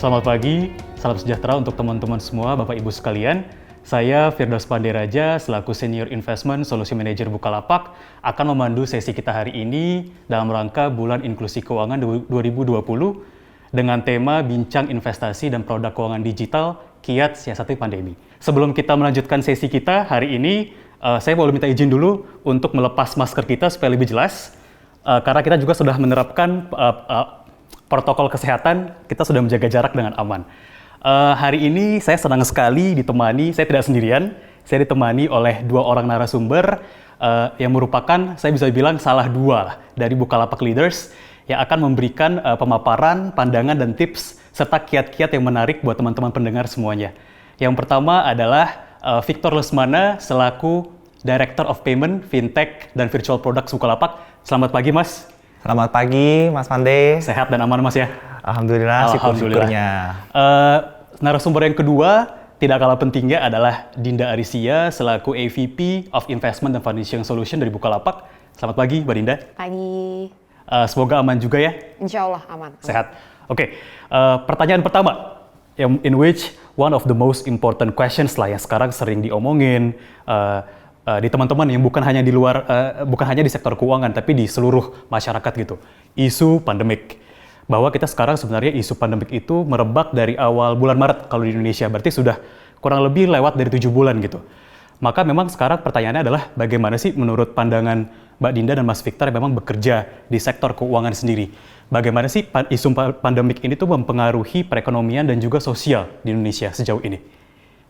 Selamat pagi, salam sejahtera untuk teman-teman semua, Bapak Ibu sekalian. Saya Firdaus Panderaja, selaku Senior Investment Solution Manager Bukalapak, akan memandu sesi kita hari ini dalam rangka Bulan Inklusi Keuangan 2020 dengan tema Bincang Investasi dan Produk Keuangan Digital, Kiat Siasati Pandemi. Sebelum kita melanjutkan sesi kita hari ini, saya boleh minta izin dulu untuk melepas masker kita supaya lebih jelas, karena kita juga sudah menerapkan protokol kesehatan, kita sudah menjaga jarak dengan aman. Hari ini saya senang sekali ditemani, saya tidak sendirian, saya ditemani oleh dua orang narasumber yang merupakan, saya bisa bilang salah dua dari Bukalapak Leaders yang akan memberikan pemaparan, pandangan, dan tips serta kiat-kiat yang menarik buat teman-teman pendengar semuanya. Yang pertama adalah Victor Lesmana selaku Director of Payment, Fintech, dan Virtual Products Bukalapak. Selamat pagi, Mas. Selamat pagi, Mas Pande. Sehat dan aman, Mas ya? Alhamdulillah, syukur-syukurnya. Narasumber yang kedua, tidak kalah pentingnya adalah Dinda Arisia selaku AVP of Investment and Financial Solution dari Bukalapak. Selamat pagi, Mbak Dinda. Pagi. Semoga aman juga ya? Insya Allah aman. Sehat. Oke, pertanyaan pertama, in which one of the most important questions lah yang sekarang sering diomongin, di teman-teman yang bukan hanya di luar, bukan hanya di sektor keuangan, tapi di seluruh masyarakat gitu. Isu pandemik. Bahwa kita sekarang sebenarnya isu pandemik itu merebak dari awal bulan Maret kalau di Indonesia. Berarti sudah kurang lebih lewat dari 7 bulan gitu. Maka memang sekarang pertanyaannya adalah bagaimana sih menurut pandangan Mbak Dinda dan Mas Victor yang memang bekerja di sektor keuangan sendiri. Bagaimana sih isu pandemik ini tuh mempengaruhi perekonomian dan juga sosial di Indonesia sejauh ini?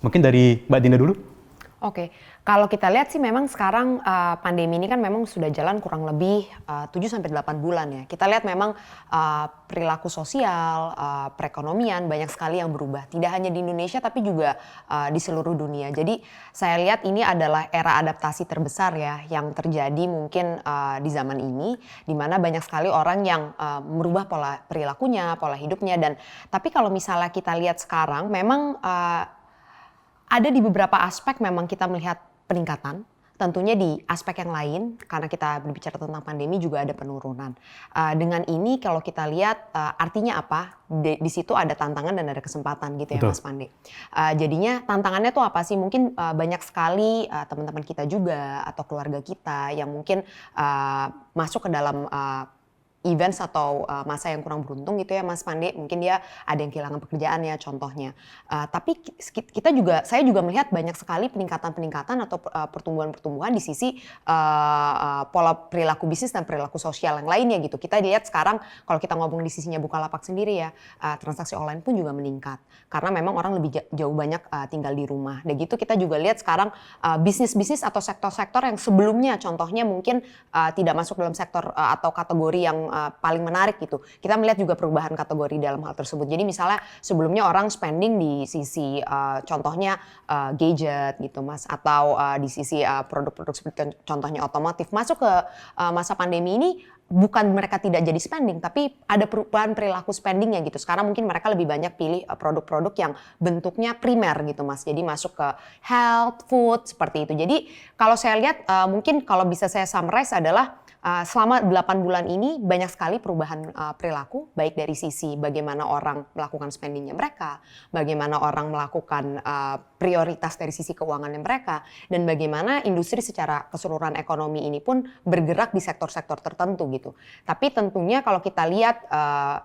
Mungkin dari Mbak Dinda dulu. Oke, kalau kita lihat sih memang sekarang pandemi ini kan memang sudah jalan kurang lebih 7-8 bulan ya. Kita lihat memang perilaku sosial, perekonomian banyak sekali yang berubah. Tidak hanya di Indonesia tapi juga di seluruh dunia. Jadi saya lihat ini adalah era adaptasi terbesar ya yang terjadi mungkin di zaman ini. Di mana banyak sekali orang yang merubah pola perilakunya, pola hidupnya. Tapi kalau misalnya kita lihat sekarang memang ada di beberapa aspek memang kita melihat peningkatan, tentunya di aspek yang lain karena kita berbicara tentang pandemi juga ada penurunan. Dengan ini kalau kita lihat artinya apa? Di situ ada tantangan dan ada kesempatan gitu ya. Betul. Mas Pande. Jadinya tantangannya tuh apa sih? Mungkin banyak sekali teman-teman kita juga atau keluarga kita yang mungkin masuk ke dalam events atau masa yang kurang beruntung gitu ya Mas Pande, mungkin dia ada yang kehilangan pekerjaannya contohnya. Tapi saya juga melihat banyak sekali peningkatan atau pertumbuhan-pertumbuhan di sisi pola perilaku bisnis dan perilaku sosial yang lainnya gitu. Kita lihat sekarang kalau kita ngomong di sisinya Bukalapak sendiri ya, transaksi online pun juga meningkat karena memang orang lebih jauh banyak tinggal di rumah. Dan gitu kita juga lihat sekarang bisnis-bisnis atau sektor-sektor yang sebelumnya contohnya mungkin tidak masuk dalam sektor atau kategori yang paling menarik gitu. Kita melihat juga perubahan kategori dalam hal tersebut. Jadi misalnya sebelumnya orang spending di sisi contohnya gadget gitu Mas, atau di sisi produk-produk seperti contohnya otomotif. Masuk ke masa pandemi ini bukan mereka tidak jadi spending, tapi ada perubahan perilaku spendingnya gitu. Sekarang mungkin mereka lebih banyak pilih produk-produk yang bentuknya primer gitu Mas. Jadi masuk ke health, food, seperti itu. Jadi kalau saya lihat mungkin kalau bisa saya summarize adalah selama 8 bulan ini banyak sekali perubahan perilaku, baik dari sisi bagaimana orang melakukan spendingnya mereka, bagaimana orang melakukan prioritas dari sisi keuangannya mereka, dan bagaimana industri secara keseluruhan ekonomi ini pun bergerak di sektor-sektor tertentu gitu. Tapi tentunya kalau kita lihat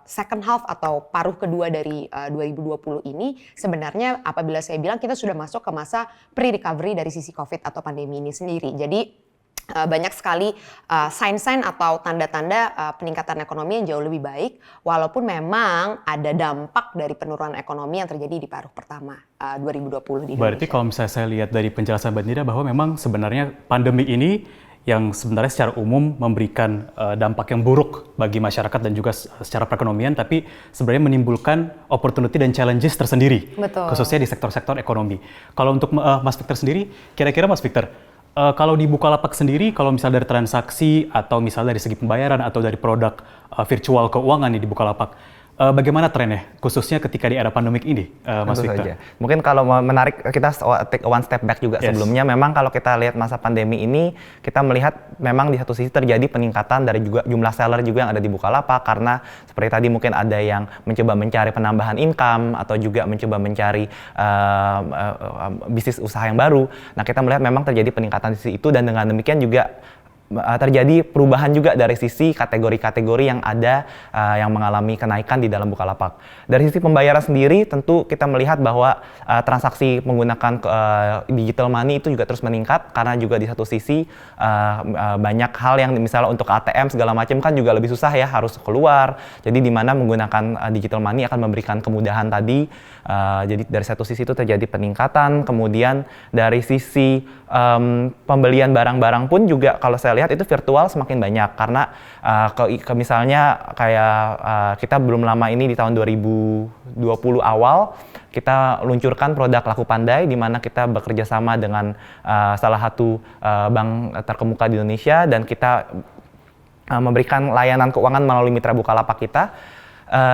second half atau paruh kedua dari 2020 ini, sebenarnya apabila saya bilang kita sudah masuk ke masa pre-recovery dari sisi COVID atau pandemi ini sendiri. Jadi banyak sekali sign-sign atau tanda-tanda peningkatan ekonomi yang jauh lebih baik, walaupun memang ada dampak dari penurunan ekonomi yang terjadi di paruh pertama 2020 di Indonesia. Berarti kalau misalnya saya lihat dari penjelasan Mbak Nida bahwa memang sebenarnya pandemi ini yang sebenarnya secara umum memberikan dampak yang buruk bagi masyarakat dan juga secara perekonomian, tapi sebenarnya menimbulkan opportunity dan challenges tersendiri. Betul. Khususnya di sektor-sektor ekonomi. Kalau untuk Mas Victor sendiri, kira-kira Mas Victor, kalau di Bukalapak sendiri, kalau misalnya dari transaksi atau misalnya dari segi pembayaran atau dari produk virtual keuangan nih di Bukalapak, Bagaimana trennya, khususnya ketika di era pandemik ini, Mas Tentu Victor? saja. Mungkin kalau mau menarik, kita take one step back juga. Yes. Sebelumnya memang kalau kita lihat masa pandemi ini, kita melihat memang di satu sisi terjadi peningkatan dari juga jumlah seller juga yang ada di Bukalapak, karena seperti tadi mungkin ada yang mencoba mencari penambahan income atau juga mencoba mencari bisnis usaha yang baru. Nah, kita melihat memang terjadi peningkatan di sisi itu, dan dengan demikian juga terjadi perubahan juga dari sisi kategori-kategori yang ada yang mengalami kenaikan di dalam Bukalapak. Dari sisi pembayaran sendiri tentu kita melihat bahwa transaksi menggunakan digital money itu juga terus meningkat, karena juga di satu sisi banyak hal yang misalnya untuk ATM segala macam kan juga lebih susah ya, harus keluar. Jadi di mana menggunakan digital money akan memberikan kemudahan tadi. Jadi dari satu sisi itu terjadi peningkatan, kemudian dari sisi pembelian barang-barang pun juga kalau saya lihat itu virtual semakin banyak, karena misalnya kayak kita belum lama ini di tahun 2020 awal kita luncurkan produk Laku Pandai, di mana kita bekerja sama dengan salah satu bank terkemuka di Indonesia, dan kita memberikan layanan keuangan melalui mitra Bukalapak kita.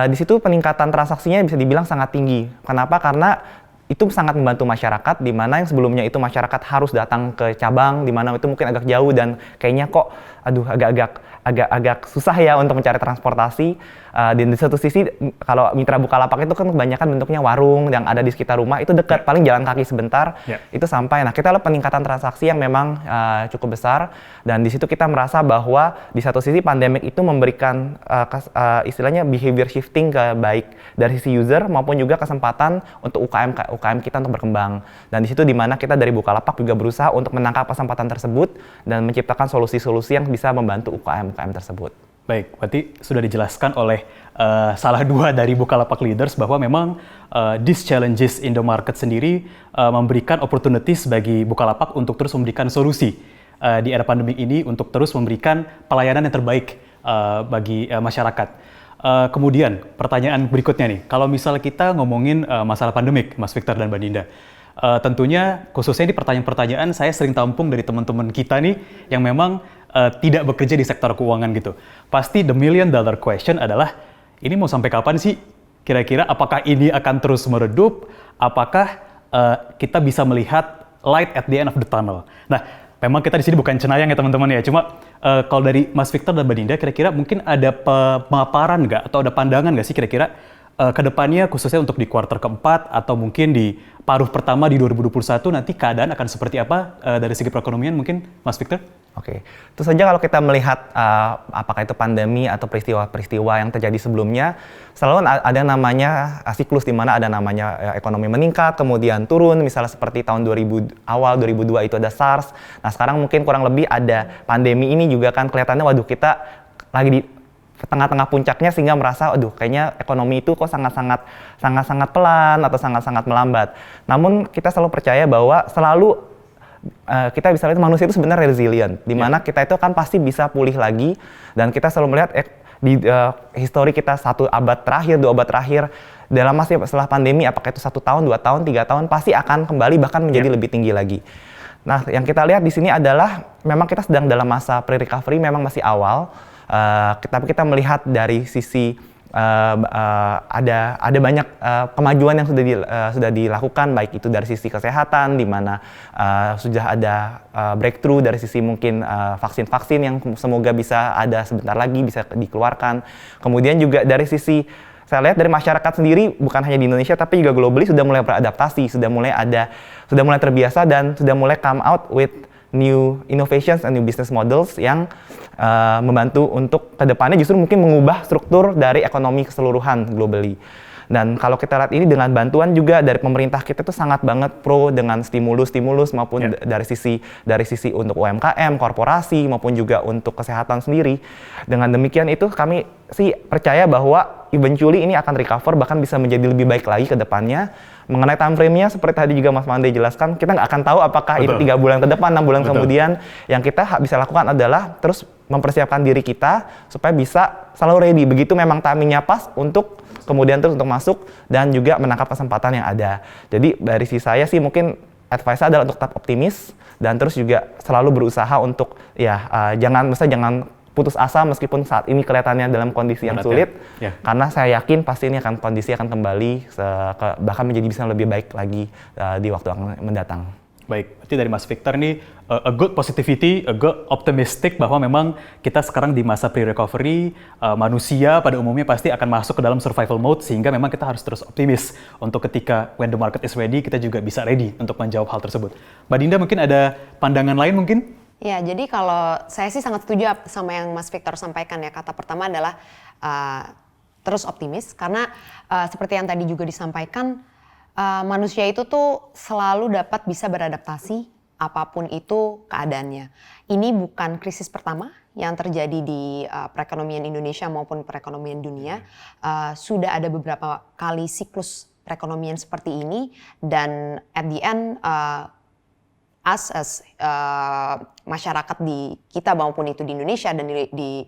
Di situ peningkatan transaksinya bisa dibilang sangat tinggi. Kenapa? Karena itu sangat membantu masyarakat, di mana yang sebelumnya itu masyarakat harus datang ke cabang, di mana itu mungkin agak jauh dan kayaknya kok agak susah ya untuk mencari transportasi. Di satu sisi kalau mitra Bukalapak itu kan kebanyakan bentuknya warung yang ada di sekitar rumah, itu dekat, paling jalan kaki sebentar itu sampai. Nah, kita lihat peningkatan transaksi yang memang cukup besar, dan di situ kita merasa bahwa di satu sisi pandemik itu memberikan istilahnya behavior shifting ke baik dari sisi user maupun juga kesempatan untuk UKM kita untuk berkembang. Dan di situ di mana kita dari Bukalapak juga berusaha untuk menangkap kesempatan tersebut dan menciptakan solusi-solusi yang bisa membantu UKM tersebut. Baik, berarti sudah dijelaskan oleh salah dua dari Bukalapak leaders bahwa memang these challenges in the market sendiri memberikan opportunities bagi Bukalapak untuk terus memberikan solusi di era pandemi ini, untuk terus memberikan pelayanan yang terbaik bagi masyarakat. Kemudian pertanyaan berikutnya nih, kalau misalnya kita ngomongin masalah pandemik, Mas Victor dan Mbak Dinda, tentunya khususnya di pertanyaan-pertanyaan saya sering tampung dari teman-teman kita nih yang memang tidak bekerja di sektor keuangan gitu. Pasti the million dollar question adalah, ini mau sampai kapan sih? Kira-kira apakah ini akan terus meredup? Apakah kita bisa melihat light at the end of the tunnel? Nah, memang kita di sini bukan cenayang ya teman-teman ya. Cuma kalau dari Mas Victor dan Mbak Dinda, kira-kira mungkin ada pemaparan nggak atau ada pandangan nggak sih kira-kira ke depannya, khususnya untuk di kuartal keempat atau mungkin di paruh pertama di 2021 nanti keadaan akan seperti apa dari segi perekonomian mungkin, Mas Victor? Oke, tentu saja kalau kita melihat apakah itu pandemi atau peristiwa-peristiwa yang terjadi sebelumnya, selalu ada namanya siklus, di mana ada namanya ekonomi meningkat, kemudian turun, misalnya seperti tahun 2000 itu ada SARS. Nah, sekarang mungkin kurang lebih ada pandemi ini juga kan kelihatannya, waduh, kita lagi di tengah-tengah puncaknya, sehingga merasa aduh kayaknya ekonomi itu kok sangat-sangat pelan atau sangat-sangat melambat. Namun kita selalu percaya bahwa selalu kita bisa lihat manusia itu sebenarnya resilient, di mana kita itu kan pasti bisa pulih lagi, dan kita selalu melihat di histori kita 1 abad terakhir, 2 abad terakhir, dalam masa setelah pandemi, apakah itu 1 tahun, 2 tahun, 3 tahun, pasti akan kembali bahkan menjadi lebih tinggi lagi. Nah, yang kita lihat di sini adalah memang kita sedang dalam masa pre-recovery, memang masih awal. Tapi kita melihat dari sisi ada banyak kemajuan yang sudah dilakukan, baik itu dari sisi kesehatan, di mana sudah ada breakthrough dari sisi mungkin vaksin-vaksin yang semoga bisa ada sebentar lagi bisa dikeluarkan. Kemudian juga dari sisi saya lihat dari masyarakat sendiri, bukan hanya di Indonesia tapi juga globally, sudah mulai beradaptasi, sudah mulai terbiasa, dan sudah mulai come out with new innovations and new business models yang membantu untuk kedepannya justru mungkin mengubah struktur dari ekonomi keseluruhan globally. Dan kalau kita lihat ini dengan bantuan juga dari pemerintah, kita tuh sangat banget pro dengan stimulus maupun dari sisi untuk UMKM, korporasi maupun juga untuk kesehatan sendiri. Dengan demikian itu kami sih percaya bahwa eventually ini akan recover, bahkan bisa menjadi lebih baik lagi ke depannya. Mengenai time frame-nya seperti tadi juga Mas Mande jelaskan, kita nggak akan tahu apakah itu 3 bulan ke depan, 6 bulan kemudian. Yang kita bisa lakukan adalah terus mempersiapkan diri kita supaya bisa selalu ready. Begitu memang timingnya pas untuk kemudian terus untuk masuk dan juga menangkap kesempatan yang ada. Jadi dari sisi saya sih mungkin advice adalah untuk tetap optimis dan terus juga selalu berusaha untuk jangan putus asa meskipun saat ini kelihatannya dalam kondisi yang Berat, sulit, ya. karena saya yakin pasti ini kondisi akan kembali bahkan menjadi bisa lebih baik lagi di waktu yang mendatang. Baik, berarti dari Mas Victor nih, a good positivity, a good optimistic bahwa memang kita sekarang di masa pre-recovery, manusia pada umumnya pasti akan masuk ke dalam survival mode, sehingga memang kita harus terus optimis untuk ketika when the market is ready, kita juga bisa ready untuk menjawab hal tersebut. Mbak Dinda mungkin ada pandangan lain mungkin? Ya, jadi kalau saya sih sangat setuju sama yang Mas Victor sampaikan ya. Kata pertama adalah terus optimis, karena seperti yang tadi juga disampaikan, manusia itu tuh selalu dapat bisa beradaptasi apapun itu keadaannya. Ini bukan krisis pertama yang terjadi di perekonomian Indonesia maupun perekonomian dunia. Sudah ada beberapa kali siklus perekonomian seperti ini, dan at the end as masyarakat di kita maupun itu di Indonesia dan di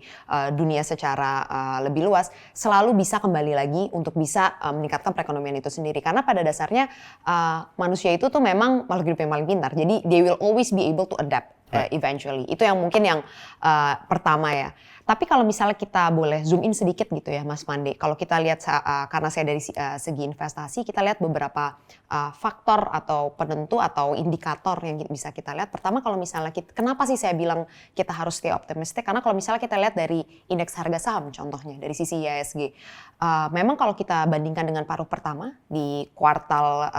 dunia secara lebih luas selalu bisa kembali lagi untuk bisa meningkatkan perekonomian itu sendiri, karena pada dasarnya manusia itu tuh memang makhluk hidup yang paling pintar, jadi they will always be able to adapt eventually. Itu yang mungkin yang pertama ya. Tapi kalau misalnya kita boleh zoom in sedikit gitu ya Mas Pande, kalau kita lihat karena saya dari segi investasi, kita lihat beberapa faktor atau penentu atau indikator yang bisa kita lihat. Pertama, kalau misalnya kenapa sih saya bilang kita harus stay optimistic? Karena kalau misalnya kita lihat dari indeks harga saham contohnya dari sisi IHSG, memang kalau kita bandingkan dengan paruh pertama di kuartal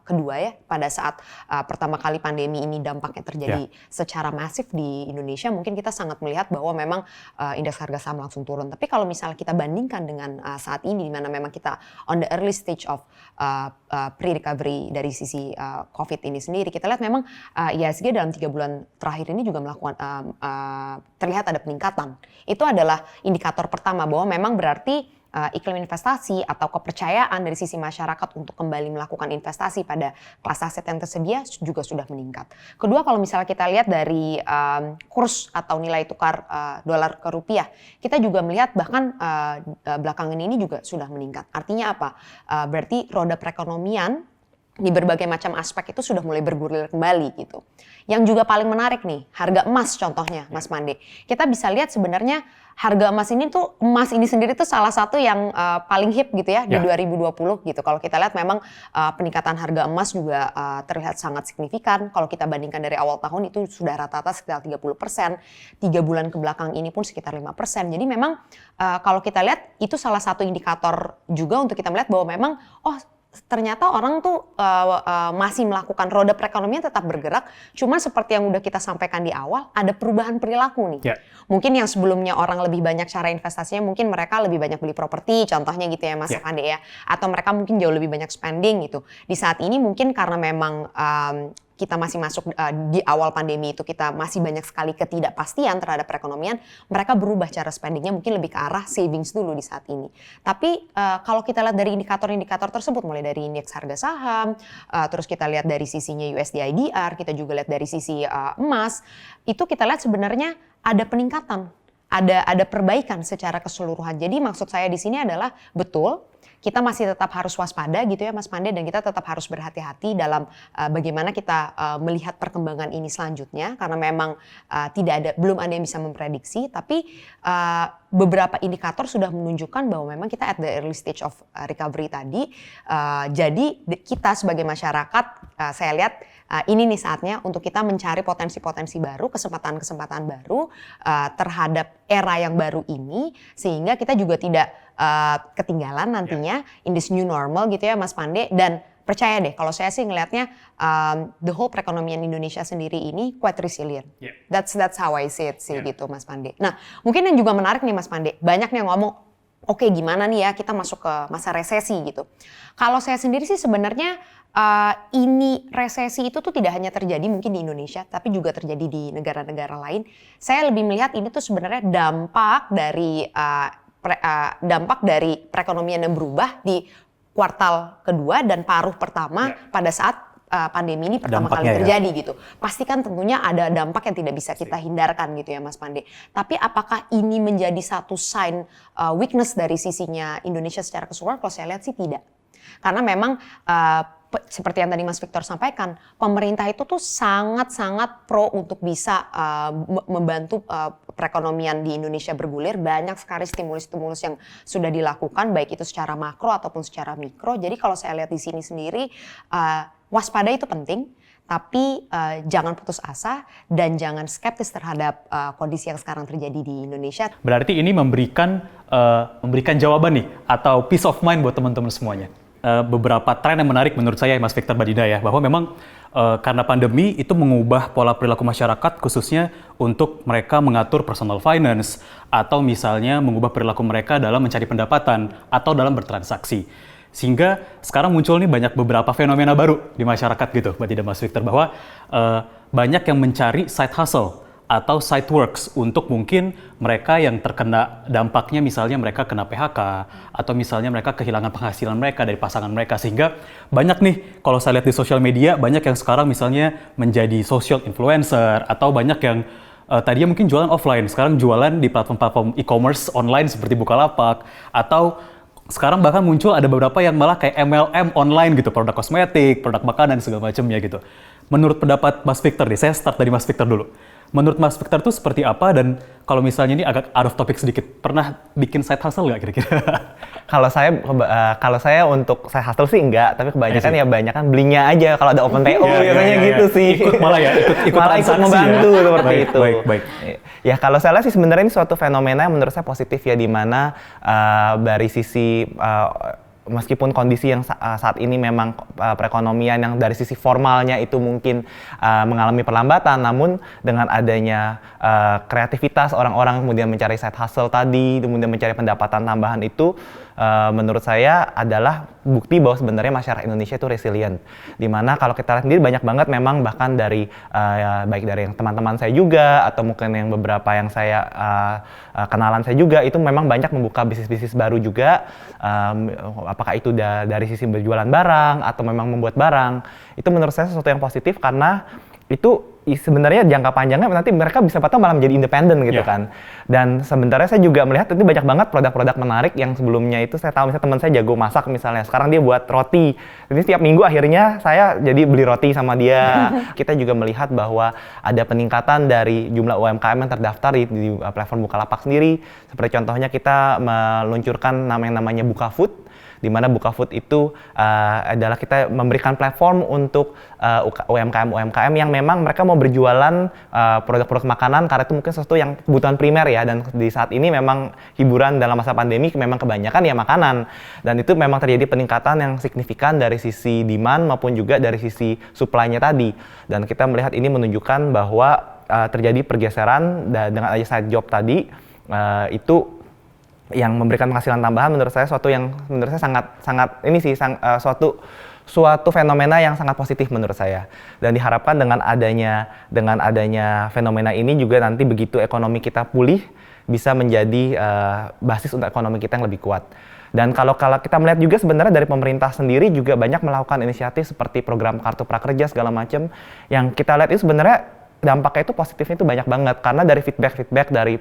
kedua ya, pada saat pertama kali pandemi ini dampaknya terjadi secara masif di Indonesia, mungkin kita sangat melihat bahwa memang indeks harga saham langsung turun. Tapi kalau misalnya kita bandingkan dengan saat ini, di mana memang kita on the early stage of pre-recovery dari sisi COVID ini sendiri, kita lihat memang IHSG dalam 3 bulan terakhir ini juga melakukan terlihat ada peningkatan. Itu adalah indikator pertama bahwa memang berarti iklim investasi atau kepercayaan dari sisi masyarakat untuk kembali melakukan investasi pada kelas aset yang tersedia juga sudah meningkat. Kedua, kalau misalnya kita lihat dari kurs atau nilai tukar dolar ke rupiah, kita juga melihat bahkan belakangan ini juga sudah meningkat. Artinya apa? Berarti roda perekonomian di berbagai macam aspek itu sudah mulai bergulir kembali gitu. Yang juga paling menarik nih, harga emas contohnya Mas Mande. Kita bisa lihat sebenarnya harga emas ini sendiri tuh salah satu yang paling hip gitu ya di 2020 gitu. Kalau kita lihat memang peningkatan harga emas juga terlihat sangat signifikan. Kalau kita bandingkan dari awal tahun itu sudah rata-rata sekitar 30%. 3 bulan ke belakang ini pun sekitar 5%. Jadi memang kalau kita lihat itu salah satu indikator juga untuk kita melihat bahwa memang ternyata orang tuh masih melakukan roda perekonomian tetap bergerak, cuman seperti yang udah kita sampaikan di awal, ada perubahan perilaku nih. Mungkin yang sebelumnya orang lebih banyak cara investasinya, mungkin mereka lebih banyak beli properti, contohnya gitu ya Mas Ande ya, atau mereka mungkin jauh lebih banyak spending gitu. Di saat ini mungkin karena memang kita masih masuk di awal pandemi itu, kita masih banyak sekali ketidakpastian terhadap perekonomian, mereka berubah cara spendingnya mungkin lebih ke arah savings dulu di saat ini. Tapi kalau kita lihat dari indikator-indikator tersebut, mulai dari indeks harga saham, terus kita lihat dari sisinya USD IDR, kita juga lihat dari sisi emas, itu kita lihat sebenarnya ada peningkatan, ada perbaikan secara keseluruhan. Jadi maksud saya di sini adalah betul, kita masih tetap harus waspada gitu ya Mas Pande, dan kita tetap harus berhati-hati dalam bagaimana kita melihat perkembangan ini selanjutnya, karena memang belum ada yang bisa memprediksi, tapi beberapa indikator sudah menunjukkan bahwa memang kita at the early stage of recovery tadi. Jadi kita sebagai masyarakat, saya lihat ini nih saatnya untuk kita mencari potensi-potensi baru, kesempatan-kesempatan baru terhadap era yang baru ini, sehingga kita juga tidak ketinggalan nantinya in this new normal gitu ya Mas Pande. Dan percaya deh, kalau saya sih ngelihatnya the whole perekonomian Indonesia sendiri ini quite resilient. That's how I see it sih gitu Mas Pande. Nah, mungkin yang juga menarik nih Mas Pande, banyak yang ngomong, oke, gimana nih ya kita masuk ke masa resesi gitu. Kalau saya sendiri sih sebenarnya ini resesi itu tuh tidak hanya terjadi mungkin di Indonesia, tapi juga terjadi di negara-negara lain. Saya lebih melihat ini tuh sebenarnya dampak dari perekonomian yang berubah di kuartal kedua dan paruh pertama pada saat pandemi ini pertama kali terjadi gitu. Pastikan tentunya ada dampak yang tidak bisa kita hindarkan gitu ya Mas Pande. Tapi apakah ini menjadi satu sign weakness dari sisinya Indonesia secara keseluruhan? Kalau saya lihat sih tidak. Karena memang seperti yang tadi Mas Victor sampaikan, pemerintah itu tuh sangat-sangat pro untuk bisa membantu perekonomian di Indonesia bergulir. Banyak sekali stimulus-stimulus yang sudah dilakukan, baik itu secara makro ataupun secara mikro. Jadi kalau saya lihat di sini sendiri, waspada itu penting. Tapi jangan putus asa dan jangan skeptis terhadap kondisi yang sekarang terjadi di Indonesia. Berarti ini memberikan jawaban nih atau peace of mind buat teman-teman semuanya. Beberapa tren yang menarik menurut saya Mas Victor Badinda ya, bahwa memang karena pandemi itu mengubah pola perilaku masyarakat khususnya untuk mereka mengatur personal finance atau misalnya mengubah perilaku mereka dalam mencari pendapatan atau dalam bertransaksi. Sehingga sekarang muncul nih banyak beberapa fenomena baru di masyarakat gitu, Mbak Tidak Mas Victor, bahwa banyak yang mencari side hustle atau side works untuk mungkin mereka yang terkena dampaknya, misalnya mereka kena PHK atau misalnya mereka kehilangan penghasilan mereka dari pasangan mereka. Sehingga banyak nih, kalau saya lihat di sosial media, banyak yang sekarang misalnya menjadi social influencer atau banyak yang tadinya mungkin jualan offline, sekarang jualan di platform-platform e-commerce online seperti Bukalapak, atau sekarang bahkan muncul ada beberapa yang malah kayak MLM online gitu, produk kosmetik, produk makanan, segala macamnya gitu. Menurut pendapat Mas Victor nih, saya start dari Mas Victor dulu. Menurut Mas Victor tuh seperti apa, dan kalau misalnya ini agak out of topic sedikit, pernah bikin side hustle nggak kira-kira? Kalau saya untuk side hustle sih enggak, tapi kebanyakan ya banyak kan belinya aja kalau ada open PO biasanya gitu sih. Ikut malah ya, ikut malah ikut membantu ya? Seperti baik, itu. Baik. Ya kalau saya lihat sih sebenarnya ini suatu fenomena yang menurut saya positif ya, di mana dari sisi meskipun kondisi yang saat ini memang perekonomian yang dari sisi formalnya itu mungkin mengalami perlambatan, namun dengan adanya kreativitas orang-orang kemudian mencari side hustle tadi, kemudian mencari pendapatan tambahan itu, menurut saya adalah bukti bahwa sebenarnya masyarakat Indonesia itu resilient. Dimana kalau kita lihat sendiri banyak banget memang bahkan dari baik dari yang teman-teman saya juga atau mungkin yang beberapa yang saya kenalan saya juga itu memang banyak membuka bisnis-bisnis baru juga, apakah itu dari sisi berjualan barang atau memang membuat barang. Itu menurut saya sesuatu yang positif karena itu sebenarnya jangka panjangnya nanti mereka bisa malah menjadi independen gitu kan. Dan sebenarnya saya juga melihat itu banyak banget produk-produk menarik yang sebelumnya itu saya tahu, misalnya teman saya jago masak misalnya, sekarang dia buat roti. Jadi setiap minggu akhirnya saya jadi beli roti sama dia. Kita juga melihat bahwa ada peningkatan dari jumlah UMKM yang terdaftar di platform Bukalapak sendiri. Seperti contohnya kita meluncurkan yang namanya Bukafood, di mana Bukafood itu adalah kita memberikan platform untuk UMKM yang memang mereka mau berjualan produk-produk makanan karena itu mungkin sesuatu yang kebutuhan primer ya, dan di saat ini memang hiburan dalam masa pandemi memang kebanyakan ya makanan, dan itu memang terjadi peningkatan yang signifikan dari sisi demand maupun juga dari sisi supply-nya tadi, dan kita melihat ini menunjukkan bahwa terjadi pergeseran dengan aja side job tadi itu yang memberikan penghasilan tambahan. Menurut saya suatu yang menurut saya sangat ini sih suatu fenomena yang sangat positif menurut saya, dan diharapkan dengan adanya fenomena ini juga nanti begitu ekonomi kita pulih bisa menjadi basis untuk ekonomi kita yang lebih kuat. Dan kalau kita melihat juga sebenarnya dari pemerintah sendiri juga banyak melakukan inisiatif seperti program kartu prakerja segala macam, yang kita lihat itu sebenarnya dampaknya itu positifnya itu banyak banget, karena dari feedback dari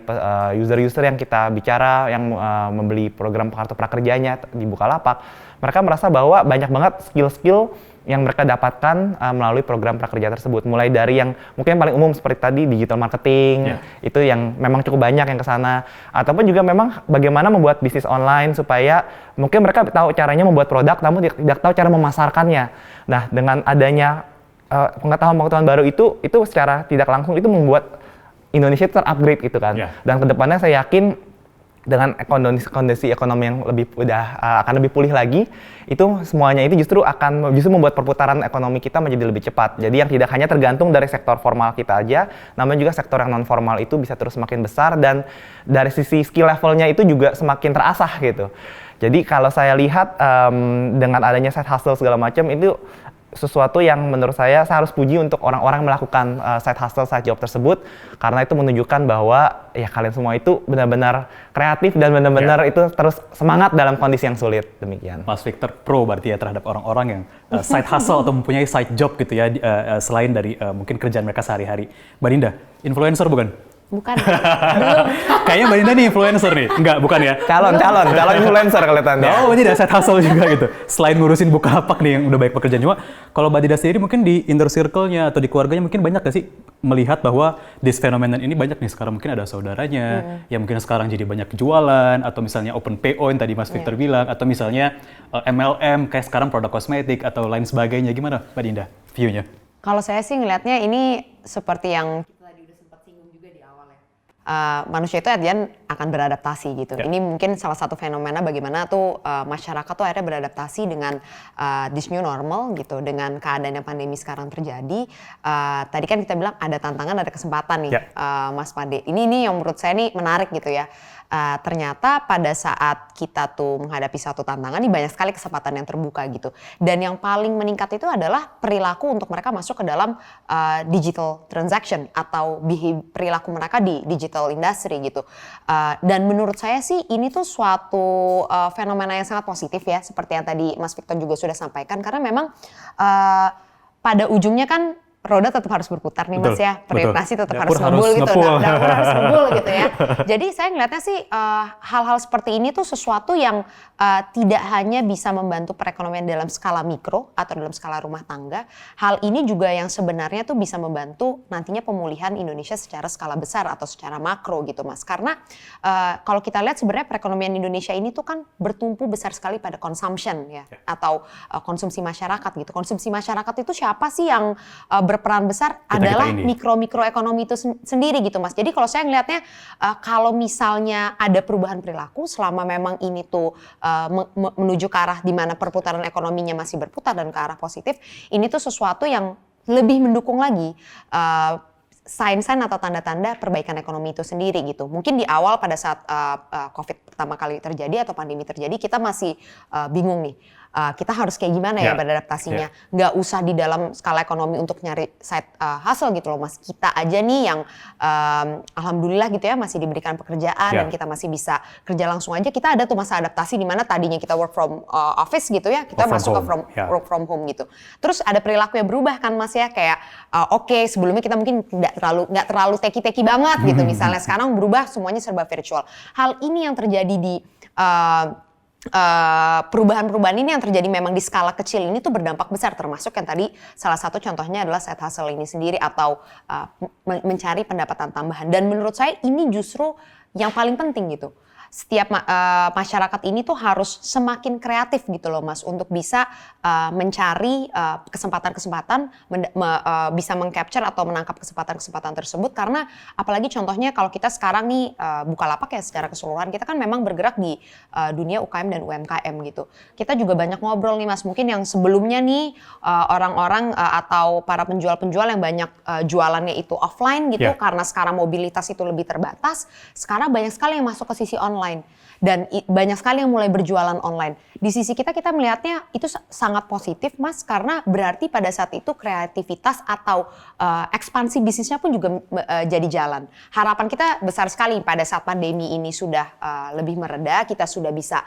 user-user yang kita bicara yang membeli program kartu prakerjanya di Bukalapak, mereka merasa bahwa banyak banget skill-skill yang mereka dapatkan melalui program prakerja tersebut, mulai dari yang mungkin paling umum seperti tadi digital marketing, itu yang memang cukup banyak yang ke sana, ataupun juga memang bagaimana membuat bisnis online supaya mungkin mereka tahu caranya membuat produk namun tidak tahu cara memasarkannya. Nah, dengan adanya pengetahuan baru itu secara tidak langsung itu membuat Indonesia terupgrade gitu kan. Dan kedepannya saya yakin dengan kondisi ekonomi yang akan lebih pulih lagi, itu semuanya itu justru membuat perputaran ekonomi kita menjadi lebih cepat. Jadi yang tidak hanya tergantung dari sektor formal kita aja, namun juga sektor yang non formal itu bisa terus semakin besar, dan dari sisi skill levelnya itu juga semakin terasah gitu. Jadi kalau saya lihat dengan adanya side hustle segala macam itu sesuatu yang menurut saya harus puji untuk orang-orang melakukan side hustle, side job tersebut, karena itu menunjukkan bahwa ya kalian semua itu benar-benar kreatif dan benar-benar itu terus semangat dalam kondisi yang sulit. Demikian. Mas Victor pro berarti ya terhadap orang-orang yang side hustle atau mempunyai side job gitu ya, selain dari mungkin kerjaan mereka sehari-hari. Mbak Dinda, influencer bukan? Bukan, belum. Kayaknya Mbak Dinda nih influencer nih. Enggak, bukan ya? Calon influencer kelihatannya. Oh, berarti ada side hustle juga gitu. Selain ngurusin Bukalapak nih yang udah baik pekerjaan. Cuma kalau Mbak Dinda sendiri mungkin di inner circle-nya atau di keluarganya mungkin banyak gak sih melihat bahwa this phenomenon ini banyak nih sekarang. Mungkin ada saudaranya yang mungkin sekarang jadi banyak jualan atau misalnya open PO yang tadi Mas Victor bilang atau misalnya MLM kayak sekarang produk kosmetik atau lain sebagainya. Gimana Mbak Dinda view-nya? Kalau saya sih ngelihatnya ini seperti yang manusia itu adian akan beradaptasi gitu. Ya. Ini mungkin salah satu fenomena bagaimana tuh masyarakat tuh akhirnya beradaptasi dengan this new normal gitu, dengan keadaan yang pandemi sekarang terjadi. Tadi kan kita bilang ada tantangan, ada kesempatan nih, Ya. Mas Pade. Ini yang menurut saya nih menarik gitu ya. Ternyata pada saat kita tuh menghadapi satu tantangan, nih banyak sekali kesempatan yang terbuka gitu. Dan yang paling meningkat itu adalah perilaku untuk mereka masuk ke dalam digital transaction atau perilaku mereka di digital industry gitu. Dan menurut saya sih ini tuh suatu fenomena yang sangat positif ya, seperti yang tadi Mas Victor juga sudah sampaikan, karena memang pada ujungnya kan roda tetap harus berputar nih Mas ya, periodisasi tetap harus ngebul gitu, dapur harus ngebul gitu ya. Jadi saya ngeliatnya sih hal-hal seperti ini tuh sesuatu yang tidak hanya bisa membantu perekonomian dalam skala mikro atau dalam skala rumah tangga, hal ini juga yang sebenarnya tuh bisa membantu nantinya pemulihan Indonesia secara skala besar atau secara makro gitu Mas. Karena kalau kita lihat sebenarnya perekonomian Indonesia ini tuh kan bertumpu besar sekali pada consumption ya, atau konsumsi masyarakat gitu. Konsumsi masyarakat itu siapa sih yang berperan besar? Adalah mikro ekonomi itu sendiri gitu Mas. Jadi kalau saya ngelihatnya kalau misalnya ada perubahan perilaku selama memang ini tuh menuju ke arah di mana perputaran ekonominya masih berputar dan ke arah positif, ini tuh sesuatu yang lebih mendukung lagi sign-sign atau tanda-tanda perbaikan ekonomi itu sendiri gitu. Mungkin di awal pada saat COVID pertama kali terjadi atau pandemi terjadi, kita masih bingung nih. Kita harus kayak gimana ya beradaptasinya. Nggak usah di dalam skala ekonomi untuk nyari side hustle gitu loh Mas. Kita aja nih yang alhamdulillah gitu ya masih diberikan pekerjaan dan kita masih bisa kerja langsung aja. Kita ada tuh masa adaptasi di mana tadinya kita work from office gitu ya, kita masuk ke work from home gitu. Terus ada perilaku yang berubah kan Mas ya, kayak oke, sebelumnya kita mungkin nggak terlalu teki-teki banget gitu misalnya. Sekarang berubah semuanya serba virtual. Hal ini yang terjadi di perubahan-perubahan ini yang terjadi memang di skala kecil ini tuh berdampak besar, termasuk yang tadi salah satu contohnya adalah side hustle ini sendiri atau mencari pendapatan tambahan. Dan menurut saya ini justru yang paling penting gitu. Setiap masyarakat ini tuh harus semakin kreatif gitu loh Mas, untuk bisa mencari kesempatan-kesempatan, bisa meng-capture atau menangkap kesempatan-kesempatan tersebut. Karena apalagi contohnya kalau kita sekarang nih Bukalapak ya secara keseluruhan, kita kan memang bergerak di dunia UKM dan UMKM gitu. Kita juga banyak ngobrol nih Mas, mungkin yang sebelumnya nih orang-orang atau para penjual-penjual yang banyak jualannya itu offline gitu, karena sekarang mobilitas itu lebih terbatas, sekarang banyak sekali yang masuk ke sisi online. Dan banyak sekali yang mulai berjualan online. Di sisi kita melihatnya itu sangat positif Mas, karena berarti pada saat itu kreativitas atau ekspansi bisnisnya pun juga jadi jalan. Harapan kita besar sekali pada saat pandemi ini sudah lebih mereda, kita sudah bisa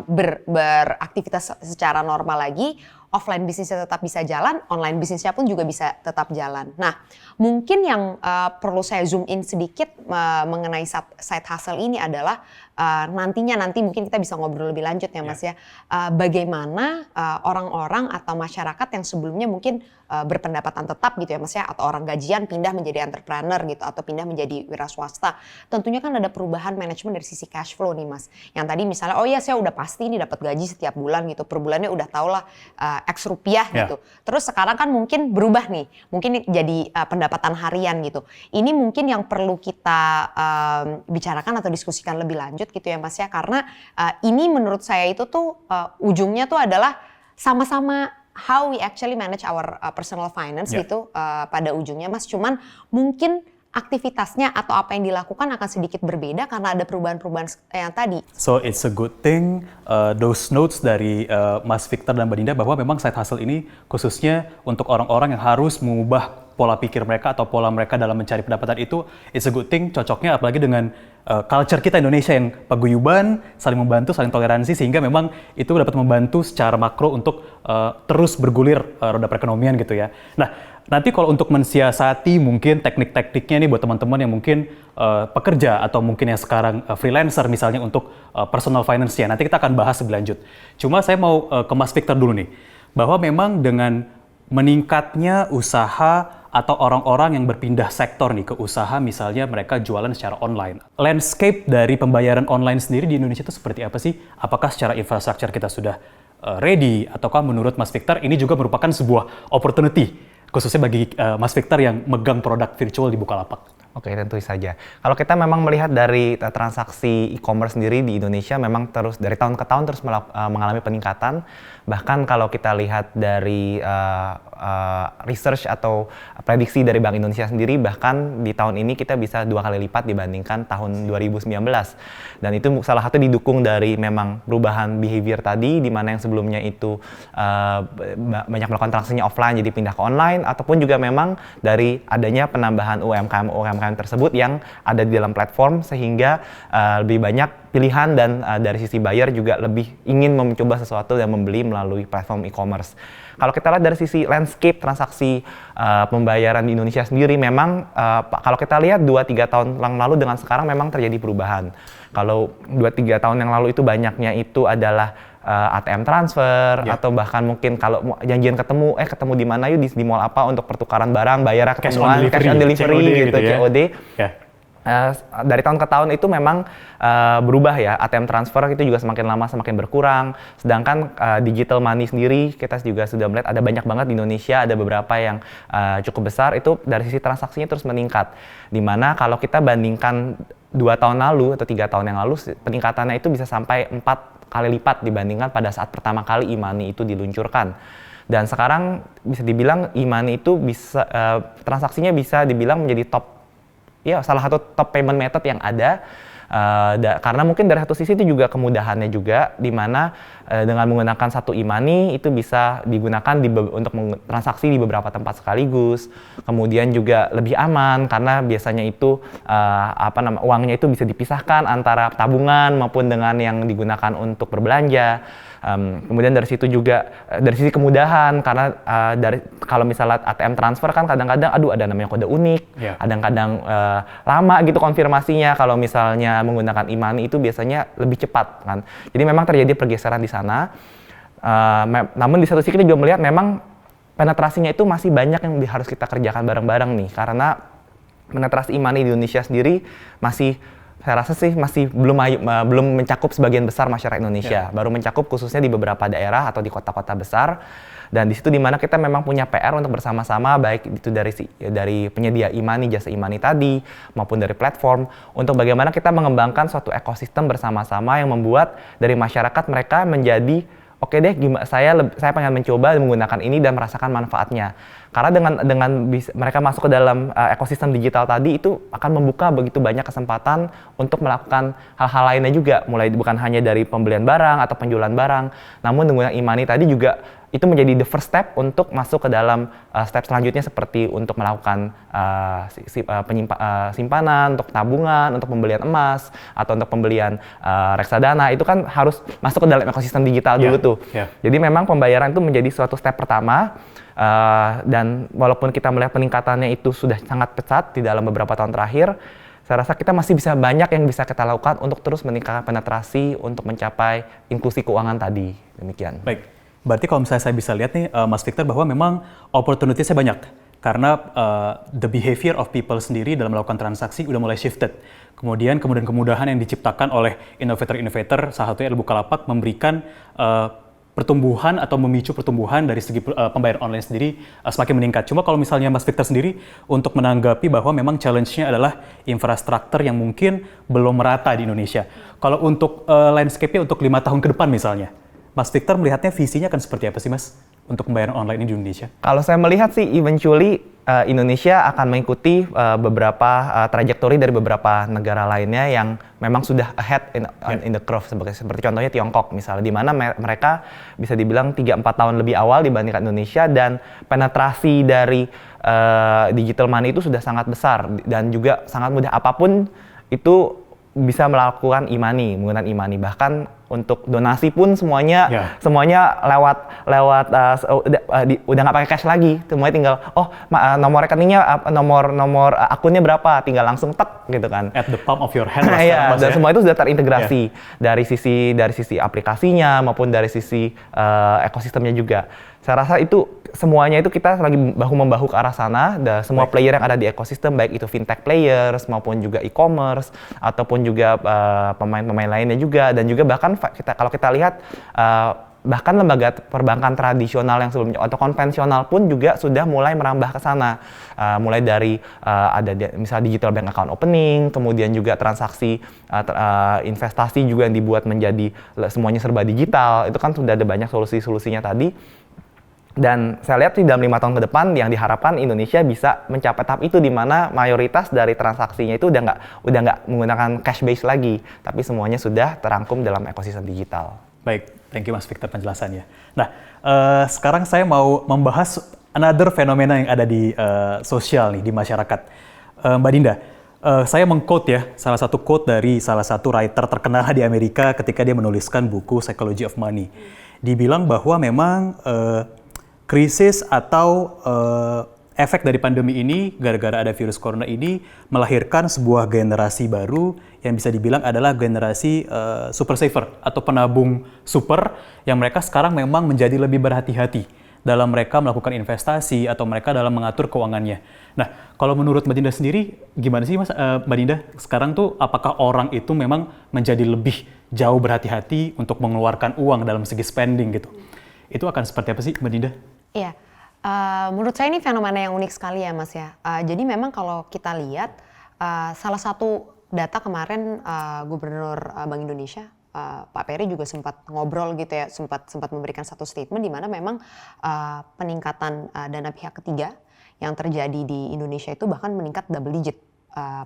beraktivitas secara normal lagi. Offline bisnisnya tetap bisa jalan, online bisnisnya pun juga bisa tetap jalan. Nah, mungkin yang perlu saya zoom in sedikit mengenai side hustle ini adalah nanti mungkin kita bisa ngobrol lebih lanjut ya Mas ya. Bagaimana orang-orang atau masyarakat yang sebelumnya mungkin berpendapatan tetap gitu ya Mas ya, atau orang gajian pindah menjadi entrepreneur gitu atau pindah menjadi wira swasta. Tentunya kan ada perubahan manajemen dari sisi cash flow nih Mas. Yang tadi misalnya oh ya saya udah pasti nih dapat gaji setiap bulan gitu. Per bulannya udah tau lah X rupiah gitu. Terus sekarang kan mungkin berubah nih. Mungkin jadi pendapatan harian gitu. Ini mungkin yang perlu kita bicarakan atau diskusikan lebih lanjut gitu ya Mas ya. Karena ini menurut saya itu tuh ujungnya tuh adalah sama-sama how we actually manage our personal finance gitu pada ujungnya Mas. Cuman mungkin aktivitasnya atau apa yang dilakukan akan sedikit berbeda karena ada perubahan-perubahan yang tadi. So it's a good thing those notes dari Mas Victor dan Mbak Dinda bahwa memang side hustle ini khususnya untuk orang-orang yang harus mengubah pola pikir mereka atau pola mereka dalam mencari pendapatan itu it's a good thing, cocoknya apalagi dengan culture kita Indonesia yang paguyuban, saling membantu, saling toleransi, sehingga memang itu dapat membantu secara makro untuk terus bergulir roda perekonomian gitu ya. Nah, nanti kalau untuk mensiasati mungkin teknik-tekniknya nih buat teman-teman yang mungkin pekerja atau mungkin yang sekarang freelancer misalnya untuk personal finance-nya, nanti kita akan bahas lebih lanjut. Cuma saya mau ke Mas Victor dulu nih, bahwa memang dengan meningkatnya usaha atau orang-orang yang berpindah sektor nih ke usaha, misalnya mereka jualan secara online. Landscape dari pembayaran online sendiri di Indonesia itu seperti apa sih? Apakah secara infrastruktur kita sudah ready? Ataukah menurut Mas Victor ini juga merupakan sebuah opportunity, khususnya bagi Mas Victor yang megang produk virtual di Bukalapak? Oke, tentu saja. Kalau kita memang melihat dari transaksi e-commerce sendiri di Indonesia memang terus dari tahun ke tahun terus mengalami peningkatan. Bahkan kalau kita lihat dari research atau prediksi dari Bank Indonesia sendiri, bahkan di tahun ini kita bisa 2 kali lipat dibandingkan tahun 2019. Dan itu salah satu didukung dari memang perubahan behavior tadi, di mana yang sebelumnya itu banyak melakukan transaksinya offline jadi pindah ke online, ataupun juga memang dari adanya penambahan UMKM tersebut yang ada di dalam platform, sehingga lebih banyak pilihan dan dari sisi buyer juga lebih ingin mencoba sesuatu dan membeli melalui platform e-commerce. Kalau kita lihat dari sisi landscape transaksi pembayaran di Indonesia sendiri, memang kalau kita lihat 2-3 tahun yang lalu dengan sekarang memang terjadi perubahan. Kalau 2-3 tahun yang lalu itu banyaknya itu adalah ATM transfer, atau bahkan mungkin kalau janjian ketemu di mana yuk di mall apa untuk pertukaran barang, bayar ketemuan, cash on delivery gitu, COD. Dari tahun ke tahun itu memang berubah ya, ATM transfer itu juga semakin lama semakin berkurang. Sedangkan digital money sendiri kita juga sudah melihat ada banyak banget di Indonesia, ada beberapa yang cukup besar, itu dari sisi transaksinya terus meningkat. Dimana kalau kita bandingkan 2 tahun lalu atau 3 tahun yang lalu, peningkatannya itu bisa sampai 4 kali lipat dibandingkan pada saat pertama kali e-money itu diluncurkan. Dan sekarang bisa dibilang e-money itu bisa transaksinya bisa dibilang menjadi salah satu top payment method yang ada. Karena mungkin dari satu sisi itu juga kemudahannya juga, di mana dengan menggunakan satu e-money itu bisa digunakan untuk transaksi di beberapa tempat sekaligus. Kemudian juga lebih aman karena biasanya itu uangnya itu bisa dipisahkan antara tabungan maupun dengan yang digunakan untuk berbelanja. Kemudian dari situ juga dari sisi kemudahan, karena kalau misalnya ATM transfer kan kadang-kadang ada namanya kode unik, kadang-kadang lama gitu konfirmasinya. Kalau misalnya menggunakan e-money itu biasanya lebih cepat kan. Jadi memang terjadi pergeseran di sana. Namun di satu sisi kita juga melihat memang penetrasinya itu masih banyak yang harus kita kerjakan bareng-bareng nih, karena penetrasi e-money di Indonesia sendiri saya rasa sih masih belum mencakup sebagian besar masyarakat Indonesia. Baru mencakup khususnya di beberapa daerah atau di kota-kota besar. Dan di situ dimana kita memang punya PR untuk bersama-sama, baik itu dari penyedia e-money, jasa e-money tadi, maupun dari platform, untuk bagaimana kita mengembangkan suatu ekosistem bersama-sama yang membuat dari masyarakat mereka menjadi oke deh, saya pengen mencoba menggunakan ini dan merasakan manfaatnya. Karena dengan mereka masuk ke dalam ekosistem digital tadi, itu akan membuka begitu banyak kesempatan untuk melakukan hal-hal lainnya juga, mulai bukan hanya dari pembelian barang atau penjualan barang, namun dengan e-money tadi juga itu menjadi the first step untuk masuk ke dalam step selanjutnya, seperti untuk melakukan simpanan, untuk tabungan, untuk pembelian emas, atau untuk pembelian reksadana. Itu kan harus masuk ke dalam ekosistem digital dulu tuh. Jadi memang pembayaran itu menjadi suatu step pertama, dan walaupun kita melihat peningkatannya itu sudah sangat pesat di dalam beberapa tahun terakhir, saya rasa kita masih bisa banyak yang bisa kita lakukan untuk terus meningkatkan penetrasi untuk mencapai inklusi keuangan tadi. Demikian. Baik. Berarti kalau misalnya saya bisa lihat nih, Mas Victor, bahwa memang opportunity-nya banyak. Karena the behavior of people sendiri dalam melakukan transaksi udah mulai shifted. Kemudian kemudahan yang diciptakan oleh innovator-innovator, salah satunya Bukalapak, memberikan pertumbuhan atau memicu pertumbuhan dari segi pembayaran online sendiri semakin meningkat. Cuma kalau misalnya Mas Victor sendiri untuk menanggapi bahwa memang challenge-nya adalah infrastruktur yang mungkin belum merata di Indonesia. Kalau untuk landscape-nya untuk 5 tahun ke depan misalnya, Mas Victor melihatnya visinya akan seperti apa sih Mas untuk pembayaran online ini di Indonesia? Kalau saya melihat sih eventually Indonesia akan mengikuti beberapa trajektori dari beberapa negara lainnya yang memang sudah ahead in the curve, seperti contohnya Tiongkok misalnya, di mana mereka bisa dibilang 3-4 tahun lebih awal dibandingkan Indonesia, dan penetrasi dari digital money itu sudah sangat besar dan juga sangat mudah, apapun itu bisa melakukan menggunakan e-money, bahkan untuk donasi pun semuanya lewat udah nggak pakai cash lagi, semuanya tinggal nomor rekeningnya nomor akunnya berapa, tinggal langsung tek gitu kan. At the palm of your hand. Iya, dan semua itu sudah terintegrasi dari sisi aplikasinya maupun dari sisi ekosistemnya juga. Saya rasa itu semuanya itu kita lagi bahu-membahu ke arah sana. Semua player yang ada di ekosistem, baik itu fintech players maupun juga e-commerce ataupun juga pemain-pemain lainnya juga, dan juga bahkan kalau kita lihat bahkan lembaga perbankan tradisional yang sebelumnya atau konvensional pun juga sudah mulai merambah ke sana. Mulai dari misalnya digital bank account opening, kemudian juga transaksi investasi juga yang dibuat menjadi semuanya serba digital. Itu kan sudah ada banyak solusi-solusinya tadi. Dan saya lihat di dalam 5 tahun ke depan yang diharapkan Indonesia bisa mencapai tahap itu, di mana mayoritas dari transaksinya itu udah nggak menggunakan cash base lagi, tapi semuanya sudah terangkum dalam ekosistem digital. Baik, thank you Mas Victor penjelasannya. Nah, sekarang saya mau membahas another fenomena yang ada di sosial nih, di masyarakat. Mbak Dinda, saya meng-quote ya, salah satu quote dari salah satu writer terkenal di Amerika ketika dia menuliskan buku Psychology of Money. Dibilang bahwa memang krisis atau efek dari pandemi ini, gara-gara ada virus corona ini, melahirkan sebuah generasi baru yang bisa dibilang adalah generasi super saver atau penabung super, yang mereka sekarang memang menjadi lebih berhati-hati dalam mereka melakukan investasi atau mereka dalam mengatur keuangannya. Nah, kalau menurut Mbak Dinda sendiri, gimana sih Mbak Dinda? Sekarang tuh apakah orang itu memang menjadi lebih jauh berhati-hati untuk mengeluarkan uang dalam segi spending gitu? Itu akan seperti apa sih Mbak Dinda? Iya, menurut saya ini fenomena yang unik sekali ya Mas ya. Jadi memang kalau kita lihat salah satu data kemarin Gubernur Bank Indonesia Pak Peri juga sempat ngobrol gitu ya, sempat memberikan satu statement di mana memang peningkatan dana pihak ketiga yang terjadi di Indonesia itu bahkan meningkat double digit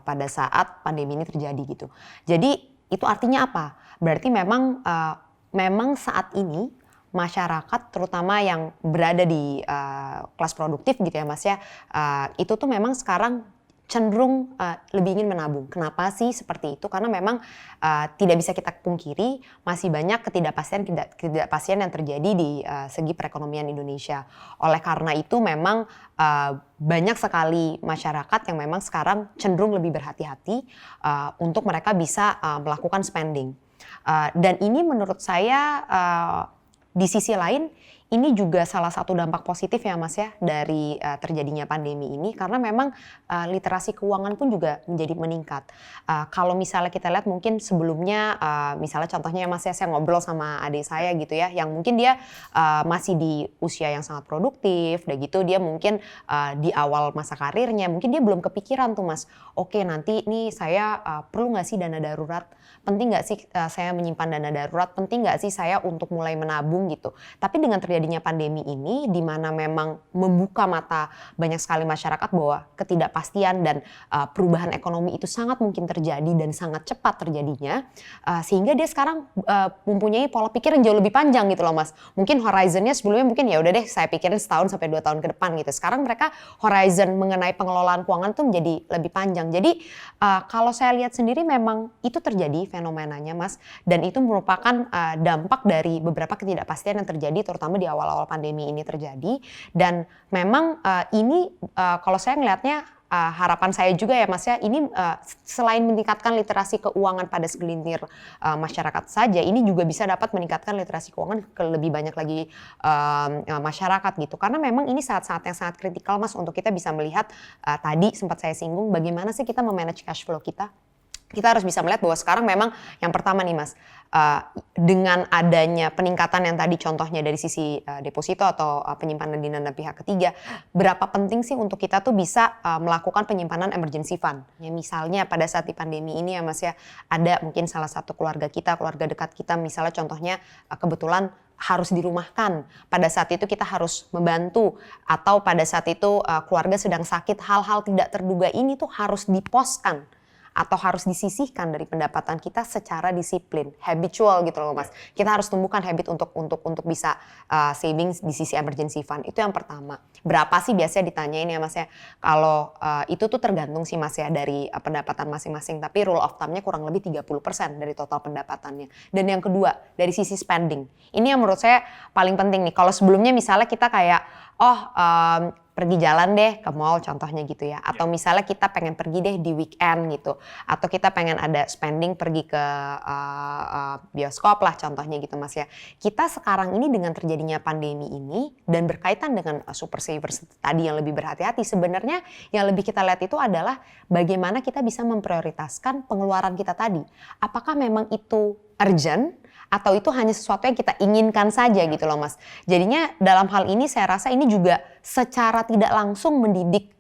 pada saat pandemi ini terjadi gitu. Jadi itu artinya apa? Berarti memang saat ini masyarakat terutama yang berada di kelas produktif gitu ya Mas ya, itu tuh memang sekarang cenderung lebih ingin menabung. Kenapa sih seperti itu? Karena memang tidak bisa kita pungkiri masih banyak ketidakpastian yang terjadi di segi perekonomian Indonesia. Oleh karena itu memang banyak sekali masyarakat yang memang sekarang cenderung lebih berhati-hati untuk mereka bisa melakukan spending. Dan ini menurut saya di sisi lain, ini juga salah satu dampak positif ya Mas ya dari terjadinya pandemi ini, karena memang literasi keuangan pun juga menjadi meningkat. Kalau misalnya kita lihat mungkin sebelumnya, misalnya contohnya ya Mas ya, saya ngobrol sama adik saya gitu ya, yang mungkin dia masih di usia yang sangat produktif, dan gitu dia mungkin di awal masa karirnya, mungkin dia belum kepikiran tuh Mas, oke nanti nih saya perlu nggak sih dana darurat? Penting nggak sih saya menyimpan dana darurat? Penting nggak sih saya untuk mulai menabung gitu? Tapi dengan terjadinya pandemi ini, di mana memang membuka mata banyak sekali masyarakat bahwa ketidakpastian dan perubahan ekonomi itu sangat mungkin terjadi dan sangat cepat terjadinya, sehingga dia sekarang mempunyai pola pikir yang jauh lebih panjang gitu loh Mas. Mungkin horizonnya sebelumnya mungkin ya udah deh saya pikirin setahun sampai 2 tahun ke depan gitu. Sekarang mereka horizon mengenai pengelolaan keuangan tuh menjadi lebih panjang. Jadi kalau saya lihat sendiri memang itu terjadi fenomenanya Mas, dan itu merupakan dampak dari beberapa ketidakpastian yang terjadi terutama di awal-awal pandemi ini terjadi. Dan memang ini kalau saya ngelihatnya harapan saya juga ya Mas ya, ini selain meningkatkan literasi keuangan pada segelintir masyarakat saja, ini juga bisa dapat meningkatkan literasi keuangan ke lebih banyak lagi masyarakat gitu. Karena memang ini saat-saat yang sangat kritikal Mas untuk kita bisa melihat tadi sempat saya singgung bagaimana sih kita memanage cash flow kita. kita harus bisa melihat bahwa sekarang memang yang pertama nih Mas, dengan adanya peningkatan yang tadi contohnya dari sisi deposito atau penyimpanan dana pihak ketiga, berapa penting sih untuk kita tuh bisa melakukan penyimpanan emergency fund. Ya, misalnya pada saat di pandemi ini ya Mas ya, ada mungkin salah satu keluarga kita, keluarga dekat kita misalnya contohnya kebetulan harus dirumahkan. Pada saat itu kita harus membantu, atau pada saat itu keluarga sedang sakit, hal-hal tidak terduga ini tuh harus diposkan atau harus disisihkan dari pendapatan kita secara disiplin, habitual gitu loh Mas. Kita harus tumbuhkan habit untuk bisa savings di sisi emergency fund. Itu yang pertama. Berapa sih biasanya ditanyain ya Mas ya. Kalau itu tuh tergantung sih Mas ya dari pendapatan masing-masing, tapi rule of thumb-nya kurang lebih 30% dari total pendapatannya. Dan yang kedua, dari sisi spending. Ini yang menurut saya paling penting nih. Kalau sebelumnya misalnya kita kayak pergi jalan deh ke mall contohnya gitu ya. Atau misalnya kita pengen pergi deh di weekend gitu. Atau kita pengen ada spending pergi ke bioskop lah contohnya gitu Mas ya. Kita sekarang ini dengan terjadinya pandemi ini dan berkaitan dengan super savers tadi yang lebih berhati-hati, sebenarnya yang lebih kita lihat itu adalah bagaimana kita bisa memprioritaskan pengeluaran kita tadi. Apakah memang itu urgent? Atau itu hanya sesuatu yang kita inginkan saja gitu loh Mas. Jadinya dalam hal ini saya rasa ini juga secara tidak langsung mendidik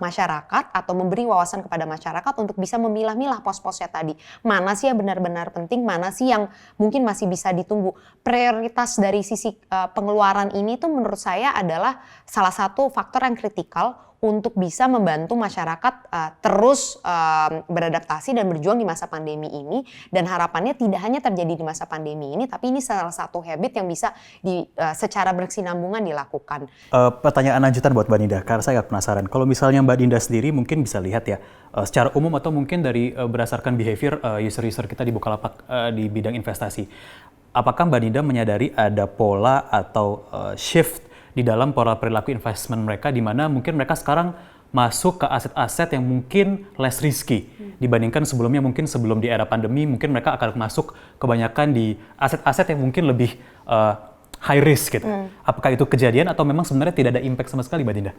masyarakat atau memberi wawasan kepada masyarakat untuk bisa memilah-milah pos-posnya tadi. Mana sih yang benar-benar penting, mana sih yang mungkin masih bisa ditunggu. Prioritas dari sisi pengeluaran ini tuh menurut saya adalah salah satu faktor yang kritikal untuk bisa membantu masyarakat terus beradaptasi dan berjuang di masa pandemi ini, dan harapannya tidak hanya terjadi di masa pandemi ini, tapi ini salah satu habit yang bisa secara berkesinambungan dilakukan. Pertanyaan lanjutan buat Mbak Dinda, karena saya agak penasaran. Kalau misalnya Mbak Dinda sendiri mungkin bisa lihat ya, secara umum atau mungkin dari berdasarkan behavior user-user kita di Bukalapak di bidang investasi, apakah Mbak Dinda menyadari ada pola atau shift di dalam pola perilaku investment mereka, di mana mungkin mereka sekarang masuk ke aset-aset yang mungkin less risky dibandingkan sebelumnya, mungkin sebelum di era pandemi mungkin mereka akan masuk kebanyakan di aset-aset yang mungkin lebih high risk gitu. Apakah itu kejadian atau memang sebenarnya tidak ada impact sama sekali Mbak Dinda?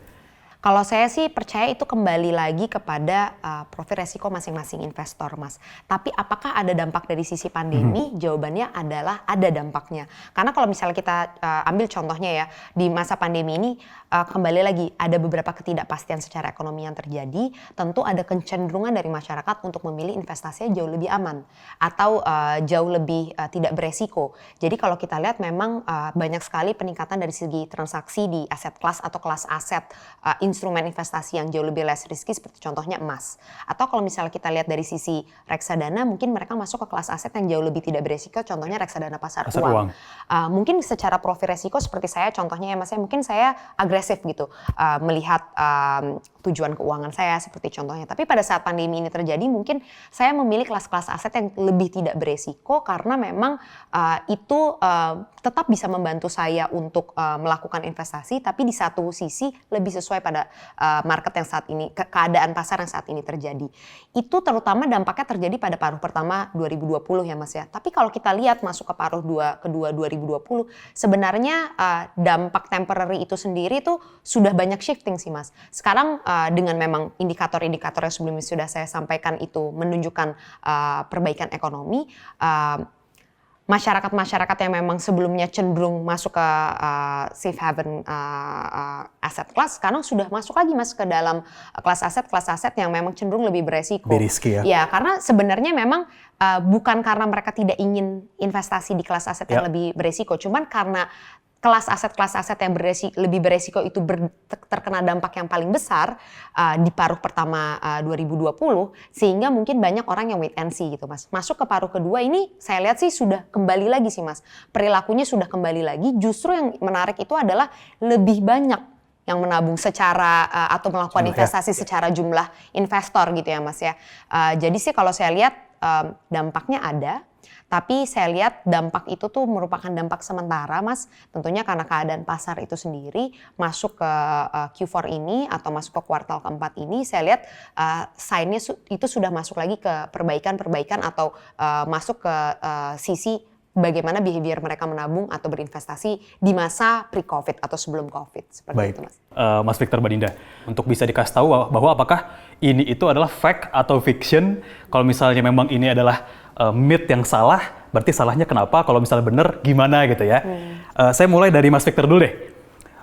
Kalau saya sih percaya itu kembali lagi kepada profil resiko masing-masing investor Mas. Tapi apakah ada dampak dari sisi pandemi? Jawabannya adalah ada dampaknya. Karena kalau misalnya kita ambil contohnya ya, di masa pandemi ini kembali lagi ada beberapa ketidakpastian secara ekonomi yang terjadi. Tentu ada kecenderungan dari masyarakat untuk memilih investasinya jauh lebih aman atau jauh lebih tidak beresiko. Jadi kalau kita lihat memang banyak sekali peningkatan dari segi transaksi di aset kelas atau kelas aset instrumen investasi yang jauh lebih less risky seperti contohnya emas. Atau kalau misalnya kita lihat dari sisi reksadana, mungkin mereka masuk ke kelas aset yang jauh lebih tidak beresiko, contohnya reksadana pasar uang. Mungkin secara profil resiko seperti saya contohnya ya Mas, mungkin saya agresif gitu melihat tujuan keuangan saya seperti contohnya. Tapi pada saat pandemi ini terjadi mungkin saya memilih kelas-kelas aset yang lebih tidak beresiko karena memang itu tetap bisa membantu saya untuk melakukan investasi, tapi di satu sisi lebih sesuai pada market yang saat ini, keadaan pasar yang saat ini terjadi. Itu terutama dampaknya terjadi pada paruh pertama 2020 ya Mas ya. Tapi kalau kita lihat masuk ke paruh kedua 2020, sebenarnya dampak temporary itu sendiri tuh sudah banyak shifting sih Mas. Sekarang dengan memang indikator-indikator yang sebelumnya sudah saya sampaikan itu menunjukkan perbaikan ekonomi, masyarakat-masyarakat yang memang sebelumnya cenderung masuk ke safe haven aset class, sekarang sudah masuk lagi Mas ke dalam kelas aset yang memang cenderung lebih beresiko. Risky ya? Ya, karena sebenarnya memang bukan karena mereka tidak ingin investasi di kelas aset yang lebih beresiko, cuman karena kelas aset yang lebih beresiko itu terkena dampak yang paling besar di paruh pertama 2020, sehingga mungkin banyak orang yang wait and see gitu Mas. Masuk ke paruh kedua ini saya lihat sih sudah kembali lagi sih Mas. Perilakunya sudah kembali lagi, justru yang menarik itu adalah lebih banyak yang menabung secara atau melakukan investasi secara jumlah investor gitu ya Mas ya. Jadi sih kalau saya lihat dampaknya ada. Tapi saya lihat dampak itu tuh merupakan dampak sementara Mas, tentunya karena keadaan pasar itu sendiri masuk ke Q4 ini atau masuk ke kuartal keempat ini, saya lihat sign-nya itu sudah masuk lagi ke perbaikan atau masuk ke sisi bagaimana behavior mereka menabung atau berinvestasi di masa pre-COVID atau sebelum COVID. Seperti Baik, itu, Mas. Mas Victor, Mbak Dinda, untuk bisa dikasih tahu bahwa apakah ini itu adalah fact atau fiction? Kalau misalnya memang ini adalah myth yang salah, berarti salahnya kenapa? Kalau misalnya benar, gimana gitu ya? Saya mulai dari Mas Victor dulu deh.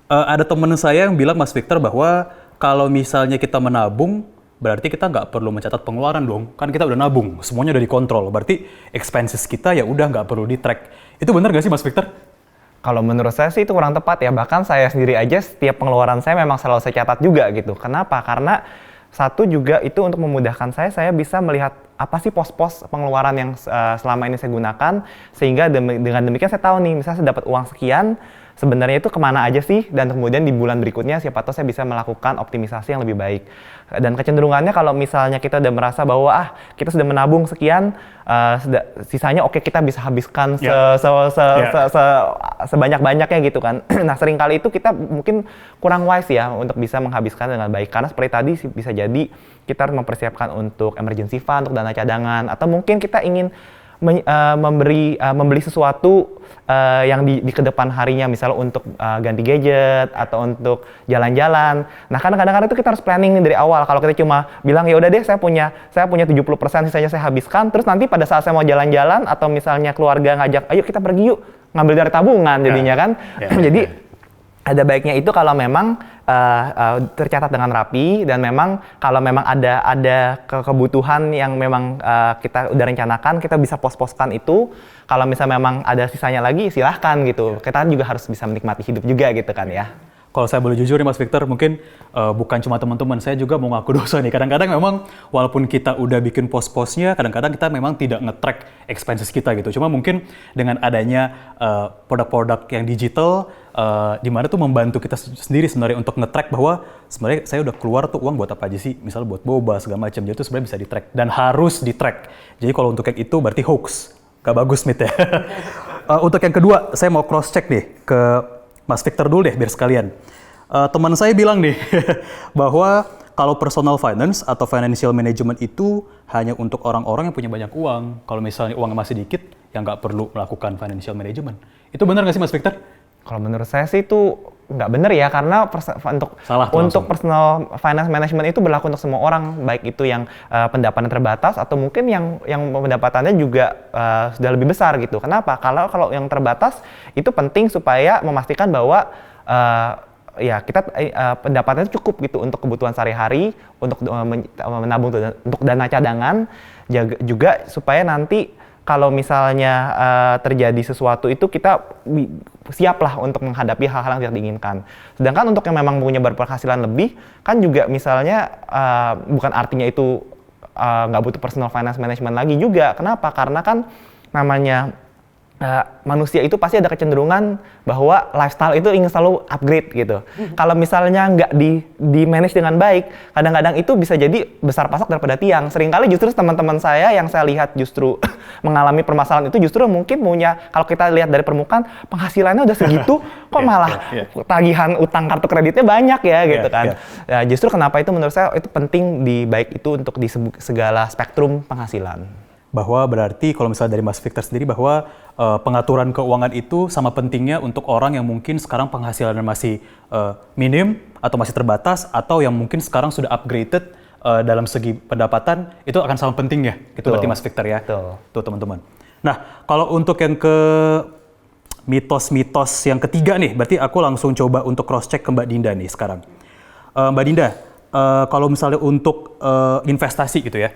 Ada teman saya yang bilang, Mas Victor, bahwa kalau misalnya kita menabung, berarti kita nggak perlu mencatat pengeluaran dong. Kan kita udah nabung, semuanya udah dikontrol. Berarti expenses kita ya udah nggak perlu di-track. Itu benar nggak sih, Mas Victor? Kalau menurut saya sih itu kurang tepat ya. Bahkan saya sendiri aja setiap pengeluaran saya memang selalu saya catat juga gitu. Kenapa? Karena satu juga itu untuk memudahkan saya bisa melihat apa sih pos-pos pengeluaran yang selama ini saya gunakan. Sehingga dengan demikian saya tahu nih, misalnya saya dapat uang sekian, sebenarnya itu kemana aja sih, dan kemudian di bulan berikutnya siapa tahu saya bisa melakukan optimisasi yang lebih baik. Dan kecenderungannya kalau misalnya kita udah merasa bahwa kita sudah menabung sekian, sisanya oke kita bisa habiskan sebanyak-banyaknya gitu kan. Nah seringkali itu kita mungkin kurang wise ya untuk bisa menghabiskan dengan baik, karena seperti tadi bisa jadi kita harus mempersiapkan untuk emergency fund, untuk dana cadangan, atau mungkin kita ingin membeli sesuatu yang di kedepan harinya, misalnya untuk ganti gadget atau untuk jalan-jalan. Nah, kadang-kadang itu kita harus planning dari awal. Kalau kita cuma bilang ya udah deh saya punya 70% sisanya saya habiskan, terus nanti pada saat saya mau jalan-jalan atau misalnya keluarga ngajak, ayo kita pergi yuk, ngambil dari tabungan jadinya kan. Jadi ada baiknya itu kalau memang tercatat dengan rapi, dan memang kalau memang ada kebutuhan yang memang kita udah rencanakan, kita bisa pos-poskan itu. Kalau misalnya memang ada sisanya lagi, silahkan gitu. Kita juga harus bisa menikmati hidup juga gitu kan ya. Kalau saya boleh jujur nih Mas Victor, mungkin bukan cuma teman-teman, saya juga mau ngaku dosa nih. Kadang-kadang memang walaupun kita udah bikin pos-posnya, kadang-kadang kita memang tidak nge-track expenses kita gitu. Cuma mungkin dengan adanya produk-produk yang digital, di mana tuh membantu kita sendiri sebenarnya untuk nge-track bahwa sebenarnya saya udah keluar tuh uang buat apa aja sih, misalnya buat boba segala macam. Jadi itu sebenarnya bisa di-track dan harus di-track. Jadi kalau untuk yang itu berarti hoax, gak bagus Mit ya. Untuk yang kedua, saya mau cross-check nih ke Mas Victor dulu deh biar sekalian. Teman saya bilang nih bahwa kalau personal finance atau financial management itu hanya untuk orang-orang yang punya banyak uang. Kalau misalnya uangnya masih dikit, ya nggak perlu melakukan financial management. Itu benar nggak sih Mas Victor? Kalau menurut saya sih itu nggak benar ya, karena untuk personal finance management itu berlaku untuk semua orang, baik itu yang pendapatannya terbatas atau mungkin yang pendapatannya juga sudah lebih besar gitu. Kenapa? Kalau yang terbatas itu penting supaya memastikan bahwa ya kita pendapatannya cukup gitu untuk kebutuhan sehari-hari, untuk menabung untuk dana cadangan, juga supaya nanti kalau misalnya terjadi sesuatu itu kita siaplah untuk menghadapi hal-hal yang tidak diinginkan. Sedangkan untuk yang memang punya berpenghasilan lebih, kan juga misalnya bukan artinya itu nggak butuh personal finance management lagi juga. Kenapa? Karena kan namanya manusia itu pasti ada kecenderungan bahwa lifestyle itu ingin selalu upgrade gitu. Kalau misalnya nggak di manage dengan baik, kadang-kadang itu bisa jadi besar pasak daripada tiang. Seringkali justru teman-teman saya yang saya lihat justru mengalami permasalahan itu justru mungkin punya, kalau kita lihat dari permukaan penghasilannya udah segitu, kok malah tagihan utang kartu kreditnya banyak ya gitu kan. Ya, justru kenapa itu menurut saya itu penting baik itu untuk di segala spektrum penghasilan. Bahwa berarti kalau misalnya dari Mas Victor sendiri bahwa pengaturan keuangan itu sama pentingnya untuk orang yang mungkin sekarang penghasilannya masih minim atau masih terbatas, atau yang mungkin sekarang sudah upgraded dalam segi pendapatan, itu akan sama pentingnya. Itu berarti Mas Victor ya. Tuh teman-teman. Nah, kalau untuk yang ke mitos-mitos yang ketiga nih, berarti aku langsung coba untuk cross-check ke Mbak Dinda nih sekarang. Mbak Dinda, kalau misalnya untuk investasi gitu ya,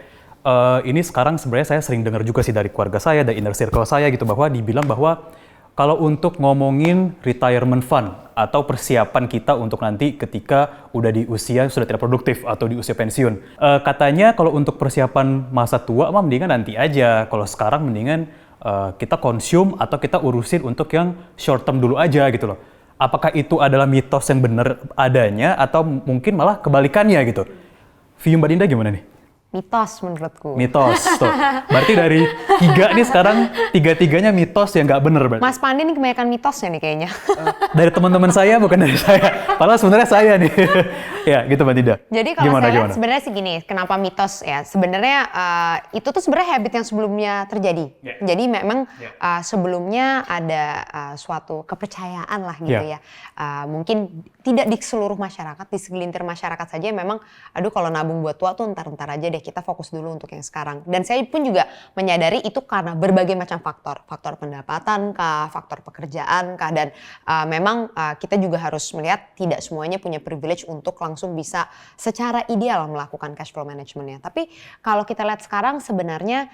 ini sekarang sebenarnya saya sering dengar juga sih dari keluarga saya, dari inner circle saya gitu, bahwa dibilang bahwa kalau untuk ngomongin retirement fund atau persiapan kita untuk nanti ketika udah di usia sudah tidak produktif atau di usia pensiun, katanya kalau untuk persiapan masa tua mah mendingan nanti aja, kalau sekarang mendingan kita consume atau kita urusin untuk yang short term dulu aja gitu loh. Apakah itu adalah mitos yang benar adanya atau mungkin malah kebalikannya gitu? View Mbak Dinda gimana nih? Mitos menurutku. Mitos, tuh. Berarti dari 3 nih sekarang, 3-tiganya mitos yang nggak bener berarti. Mas Pandi ini kebanyakan mitosnya nih kayaknya. Dari teman-teman saya, bukan dari saya. Padahal sebenarnya saya nih. Ya, gitu Mbak Dinda. Jadi kalau saya lihat sebenarnya sih gini, kenapa mitos ya? Sebenarnya itu tuh sebenarnya habit yang sebelumnya terjadi. Jadi memang sebelumnya ada suatu kepercayaan lah gitu ya. Mungkin tidak di seluruh masyarakat, di segelintir masyarakat saja memang, aduh kalau nabung buat tua tuh ntar-ntar aja deh, kita fokus dulu untuk yang sekarang. Dan saya pun juga menyadari itu karena berbagai macam faktor. Faktor pendapatan kah, faktor pekerjaan kah, dan memang kita juga harus melihat tidak semuanya punya privilege untuk langsung bisa secara ideal melakukan cash flow managementnya. Tapi kalau kita lihat sekarang sebenarnya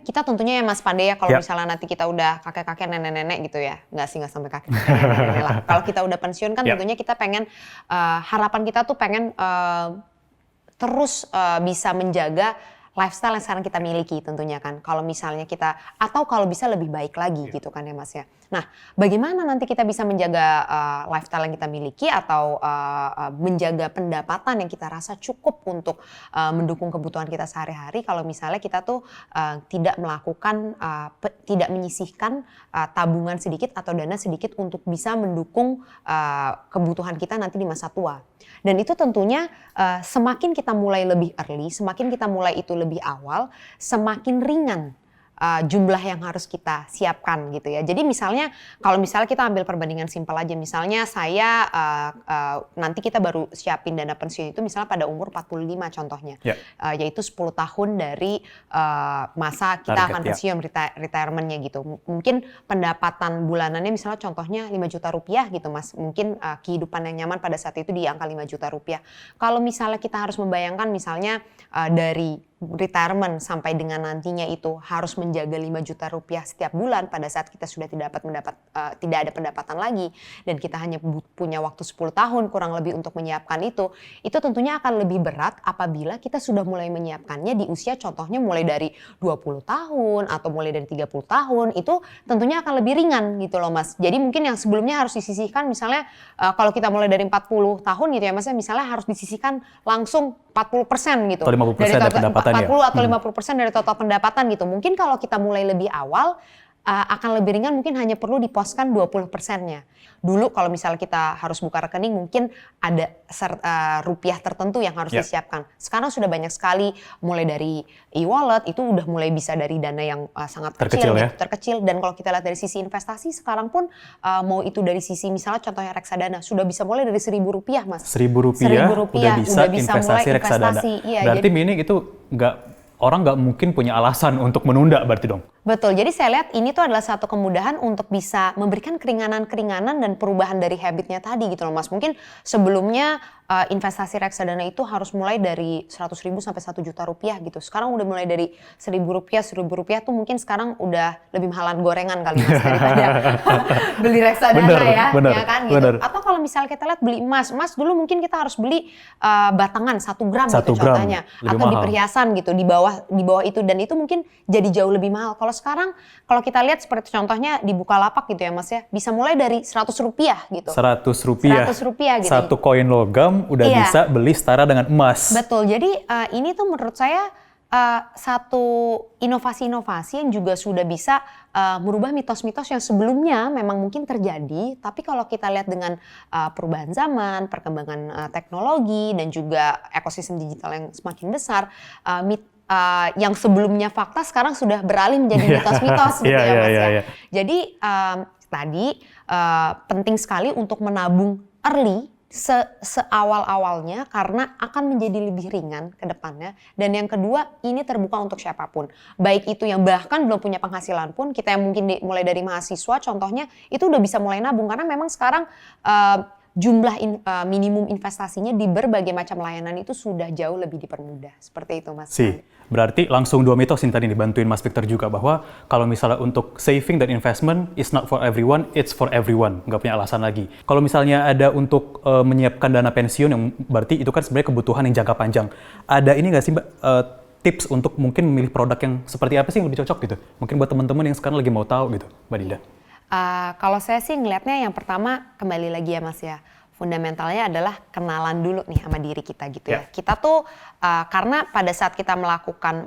kita tentunya ya Mas Pande ya, kalau misalnya nanti kita udah kakek-kakek, nenek-nenek gitu ya, nggak sampai kakek nenek lah. Kalau kita udah pensiun kan tentunya kita pengen, harapan kita tuh pengen terus bisa menjaga lifestyle yang sekarang kita miliki tentunya kan. Kalau misalnya kita, atau kalau bisa lebih baik lagi gitu kan ya Mas ya. Nah, bagaimana nanti kita bisa menjaga lifestyle yang kita miliki atau menjaga pendapatan yang kita rasa cukup untuk mendukung kebutuhan kita sehari-hari kalau misalnya kita tuh tidak melakukan, tidak menyisihkan tabungan sedikit atau dana sedikit untuk bisa mendukung kebutuhan kita nanti di masa tua. Dan itu tentunya semakin kita mulai lebih early, semakin kita mulai itu lebih awal, semakin ringan jumlah yang harus kita siapkan gitu ya. Jadi misalnya kalau misalnya kita ambil perbandingan simpel aja, misalnya saya nanti kita baru siapin dana pensiun itu misalnya pada umur 45 contohnya, yaitu 10 tahun dari masa kita akan pensiun retirementnya gitu. Mungkin pendapatan bulanannya misalnya contohnya 5 juta rupiah gitu Mas, mungkin kehidupan yang nyaman pada saat itu di angka 5 juta rupiah. Kalau misalnya kita harus membayangkan misalnya dari retirement sampai dengan nantinya itu harus menjaga 5 juta rupiah setiap bulan pada saat kita sudah tidak ada pendapatan lagi dan kita hanya punya waktu 10 tahun kurang lebih untuk menyiapkan itu tentunya akan lebih berat apabila kita sudah mulai menyiapkannya di usia contohnya mulai dari 20 tahun atau mulai dari 30 tahun, itu tentunya akan lebih ringan gitu loh Mas. Jadi mungkin yang sebelumnya harus disisihkan misalnya kalau kita mulai dari 40 tahun gitu ya Mas, misalnya harus disisihkan langsung 40% gitu. Atau 50% dari pendapatan 40 atau 50% dari total pendapatan gitu. Mungkin kalau kita mulai lebih awal akan lebih ringan, mungkin hanya perlu diposkan 20%-nya. Dulu kalau misalnya kita harus buka rekening mungkin ada rupiah tertentu yang harus disiapkan. Sekarang sudah banyak sekali mulai dari e-wallet itu udah mulai bisa dari dana yang sangat terkecil. Dan kalau kita lihat dari sisi investasi sekarang pun mau itu dari sisi misalnya contohnya reksadana sudah bisa mulai dari Rp1.000 Mas. Rp1.000 udah bisa investasi reksadana. Iya, berarti meaning itu orang nggak mungkin punya alasan untuk menunda berarti dong? Betul, jadi saya lihat ini tuh adalah satu kemudahan untuk bisa memberikan keringanan-keringanan dan perubahan dari habitnya tadi gitu loh Mas. Mungkin sebelumnya investasi reksadana itu harus mulai dari 100.000 sampai 1 juta rupiah gitu. Sekarang udah mulai dari Rp1.000 tuh mungkin sekarang udah lebih mahalan gorengan kali Mas daripada beli reksadana ya kan gitu. Bener. Atau kalau misalnya kita lihat beli emas dulu mungkin kita harus beli batangan 1 gram gitu contohnya, atau di perhiasan gitu di bawah itu, dan itu mungkin jadi jauh lebih mahal. Kalau sekarang, kalau kita lihat seperti contohnya di Bukalapak gitu ya Mas ya, bisa mulai dari Rp100 gitu. Rp100 gitu. Satu koin logam udah bisa beli setara dengan emas. Betul, jadi ini tuh menurut saya satu inovasi-inovasi yang juga sudah bisa merubah mitos-mitos yang sebelumnya memang mungkin terjadi, tapi kalau kita lihat dengan perubahan zaman, perkembangan teknologi, dan juga ekosistem digital yang semakin besar, yang sebelumnya fakta sekarang sudah beralih menjadi mitos-mitos gitu ya Mas ya. Jadi tadi penting sekali untuk menabung early seawal-awalnya karena akan menjadi lebih ringan ke depannya. Dan yang kedua, ini terbuka untuk siapapun. Baik itu yang bahkan belum punya penghasilan pun, kita yang mungkin mulai dari mahasiswa contohnya, itu udah bisa mulai nabung. Karena memang sekarang jumlah minimum investasinya di berbagai macam layanan itu sudah jauh lebih dipermudah. Seperti itu Mas. Berarti langsung 2 mitos yang tadi dibantuin Mas Victor juga, bahwa kalau misalnya untuk saving dan investment, it's not for everyone, it's for everyone. Nggak punya alasan lagi. Kalau misalnya ada untuk menyiapkan dana pensiun, yang berarti itu kan sebenarnya kebutuhan yang jangka panjang. Ada ini nggak sih Mbak, tips untuk mungkin memilih produk yang seperti apa sih yang lebih cocok gitu? Mungkin buat teman-teman yang sekarang lagi mau tahu gitu, Mbak Dinda. Kalau saya sih ngelihatnya yang pertama kembali lagi ya Mas ya, Fundamentalnya adalah kenalan dulu nih sama diri kita gitu ya. Ya. Kita tuh karena pada saat kita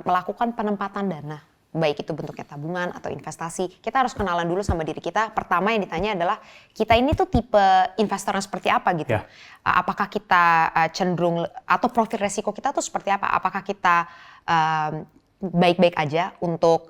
melakukan penempatan dana, baik itu bentuknya tabungan atau investasi, kita harus kenalan dulu sama diri kita. Pertama yang ditanya adalah kita ini tuh tipe investor yang seperti apa gitu. Ya. Apakah kita cenderung atau profil resiko kita tuh seperti apa? Apakah kita baik-baik aja untuk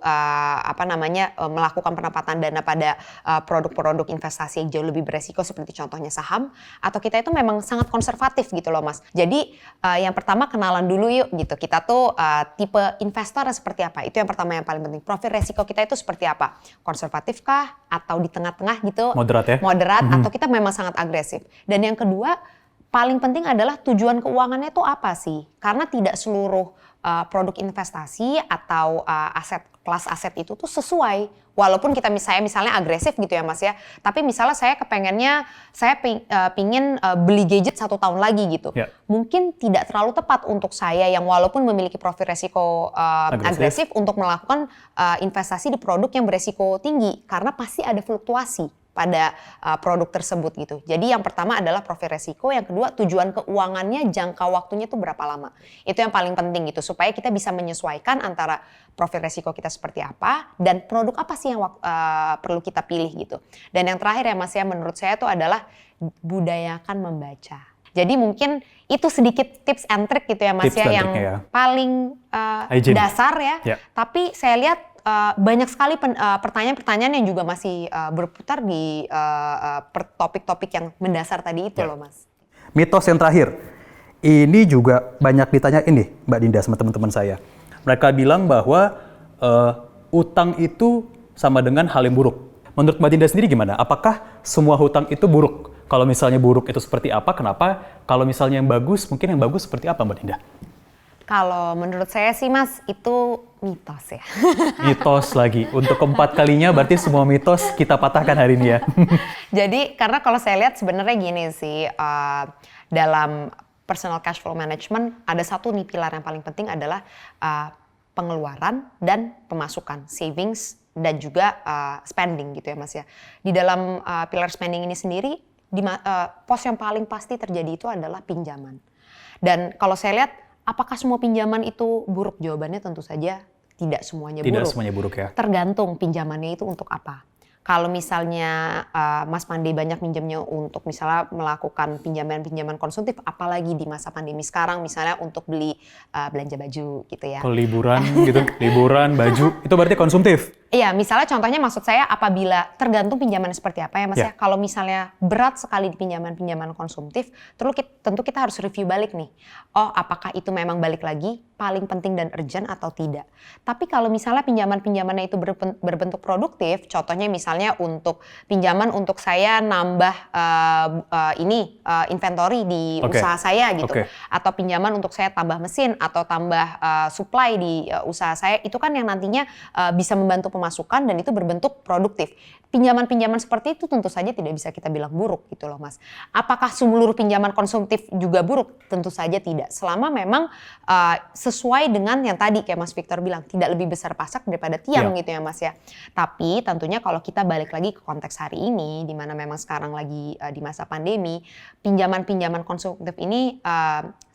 melakukan penempatan dana pada produk-produk investasi yang jauh lebih beresiko seperti contohnya saham, atau kita itu memang sangat konservatif gitu loh Mas. Jadi yang pertama kenalan dulu yuk gitu, kita tuh tipe investor seperti apa, itu yang pertama yang paling penting. Profil resiko kita itu seperti apa, konservatif kah atau di tengah-tengah gitu, Moderat ya? moderat atau kita memang sangat agresif. Dan yang kedua paling penting adalah tujuan keuangannya itu apa sih, karena tidak seluruh produk investasi atau kelas aset itu tuh sesuai. Walaupun misalnya agresif gitu ya Mas ya. Tapi misalnya saya pingin beli gadget 1 tahun lagi gitu. Ya. Mungkin tidak terlalu tepat untuk saya yang walaupun memiliki profil resiko agresif untuk melakukan investasi di produk yang beresiko tinggi. Karena pasti ada fluktuasi pada produk tersebut gitu. Jadi yang pertama adalah profil resiko, yang kedua tujuan keuangannya, jangka waktunya itu berapa lama. Itu yang paling penting gitu, supaya kita bisa menyesuaikan antara profil resiko kita seperti apa dan produk apa sih yang perlu kita pilih gitu. Dan yang terakhir ya Mas ya, menurut saya itu adalah budayakan membaca. Jadi mungkin itu sedikit tips and trick gitu ya Mas Tips dan yang triknya ya. paling Hygiene. dasar ya. Ya. Tapi saya lihat banyak sekali pertanyaan-pertanyaan yang juga masih berputar di topik-topik yang mendasar tadi itu Ya. loh Mas. Mitos yang terakhir, ini juga banyak ditanyain nih Mbak Dinda sama teman-teman saya. Mereka bilang bahwa utang itu sama dengan hal yang buruk. Menurut Mbak Dinda sendiri gimana? Apakah semua hutang itu buruk? Kalau misalnya buruk itu seperti apa? Kenapa? Kalau misalnya yang bagus, mungkin yang bagus seperti apa Mbak Dinda? Kalau menurut saya sih Mas, itu mitos ya. Mitos lagi. Untuk keempat kalinya berarti semua mitos kita patahkan hari ini ya. Jadi karena kalau saya lihat sebenarnya gini sih, dalam personal cash flow management ada satu nih pilar yang paling penting adalah pengeluaran dan pemasukan, savings dan juga spending gitu ya Mas ya. Di dalam pilar spending ini sendiri, pos yang paling pasti terjadi itu adalah pinjaman. Dan kalau saya lihat, apakah semua pinjaman itu buruk? Jawabannya tentu saja tidak semuanya buruk. Tidak semuanya buruk ya. Tergantung pinjamannya itu untuk apa. Kalau misalnya Mas Pandey banyak minjemnya untuk misalnya melakukan pinjaman-pinjaman konsumtif, apalagi di masa pandemi sekarang misalnya untuk beli belanja baju gitu ya. Kalau liburan gitu, liburan, baju, itu berarti konsumtif. Iya, misalnya contohnya maksud saya apabila tergantung pinjaman seperti apa ya Mas Ya. ya. Kalau misalnya berat sekali di pinjaman-pinjaman konsumtif, tentu kita harus review balik nih. Oh, apakah itu memang balik lagi paling penting dan urgent atau tidak. Tapi kalau misalnya pinjaman-pinjamannya itu berbentuk produktif, contohnya misalnya untuk pinjaman untuk saya nambah inventory di Oke. usaha saya gitu. Oke. Atau pinjaman untuk saya tambah mesin atau tambah supply di usaha saya, itu kan yang nantinya bisa membantu pemasukan dan itu berbentuk produktif. Pinjaman-pinjaman seperti itu tentu saja tidak bisa kita bilang buruk gitu loh Mas. Apakah seluruh pinjaman konsumtif juga buruk? Tentu saja tidak. Selama memang sesuai dengan yang tadi kayak Mas Victor bilang, tidak lebih besar pasak daripada tiang Ya. gitu ya Mas ya. Tapi tentunya kalau kita balik lagi ke konteks hari ini, di mana memang sekarang lagi di masa pandemi, pinjaman-pinjaman konsumtif ini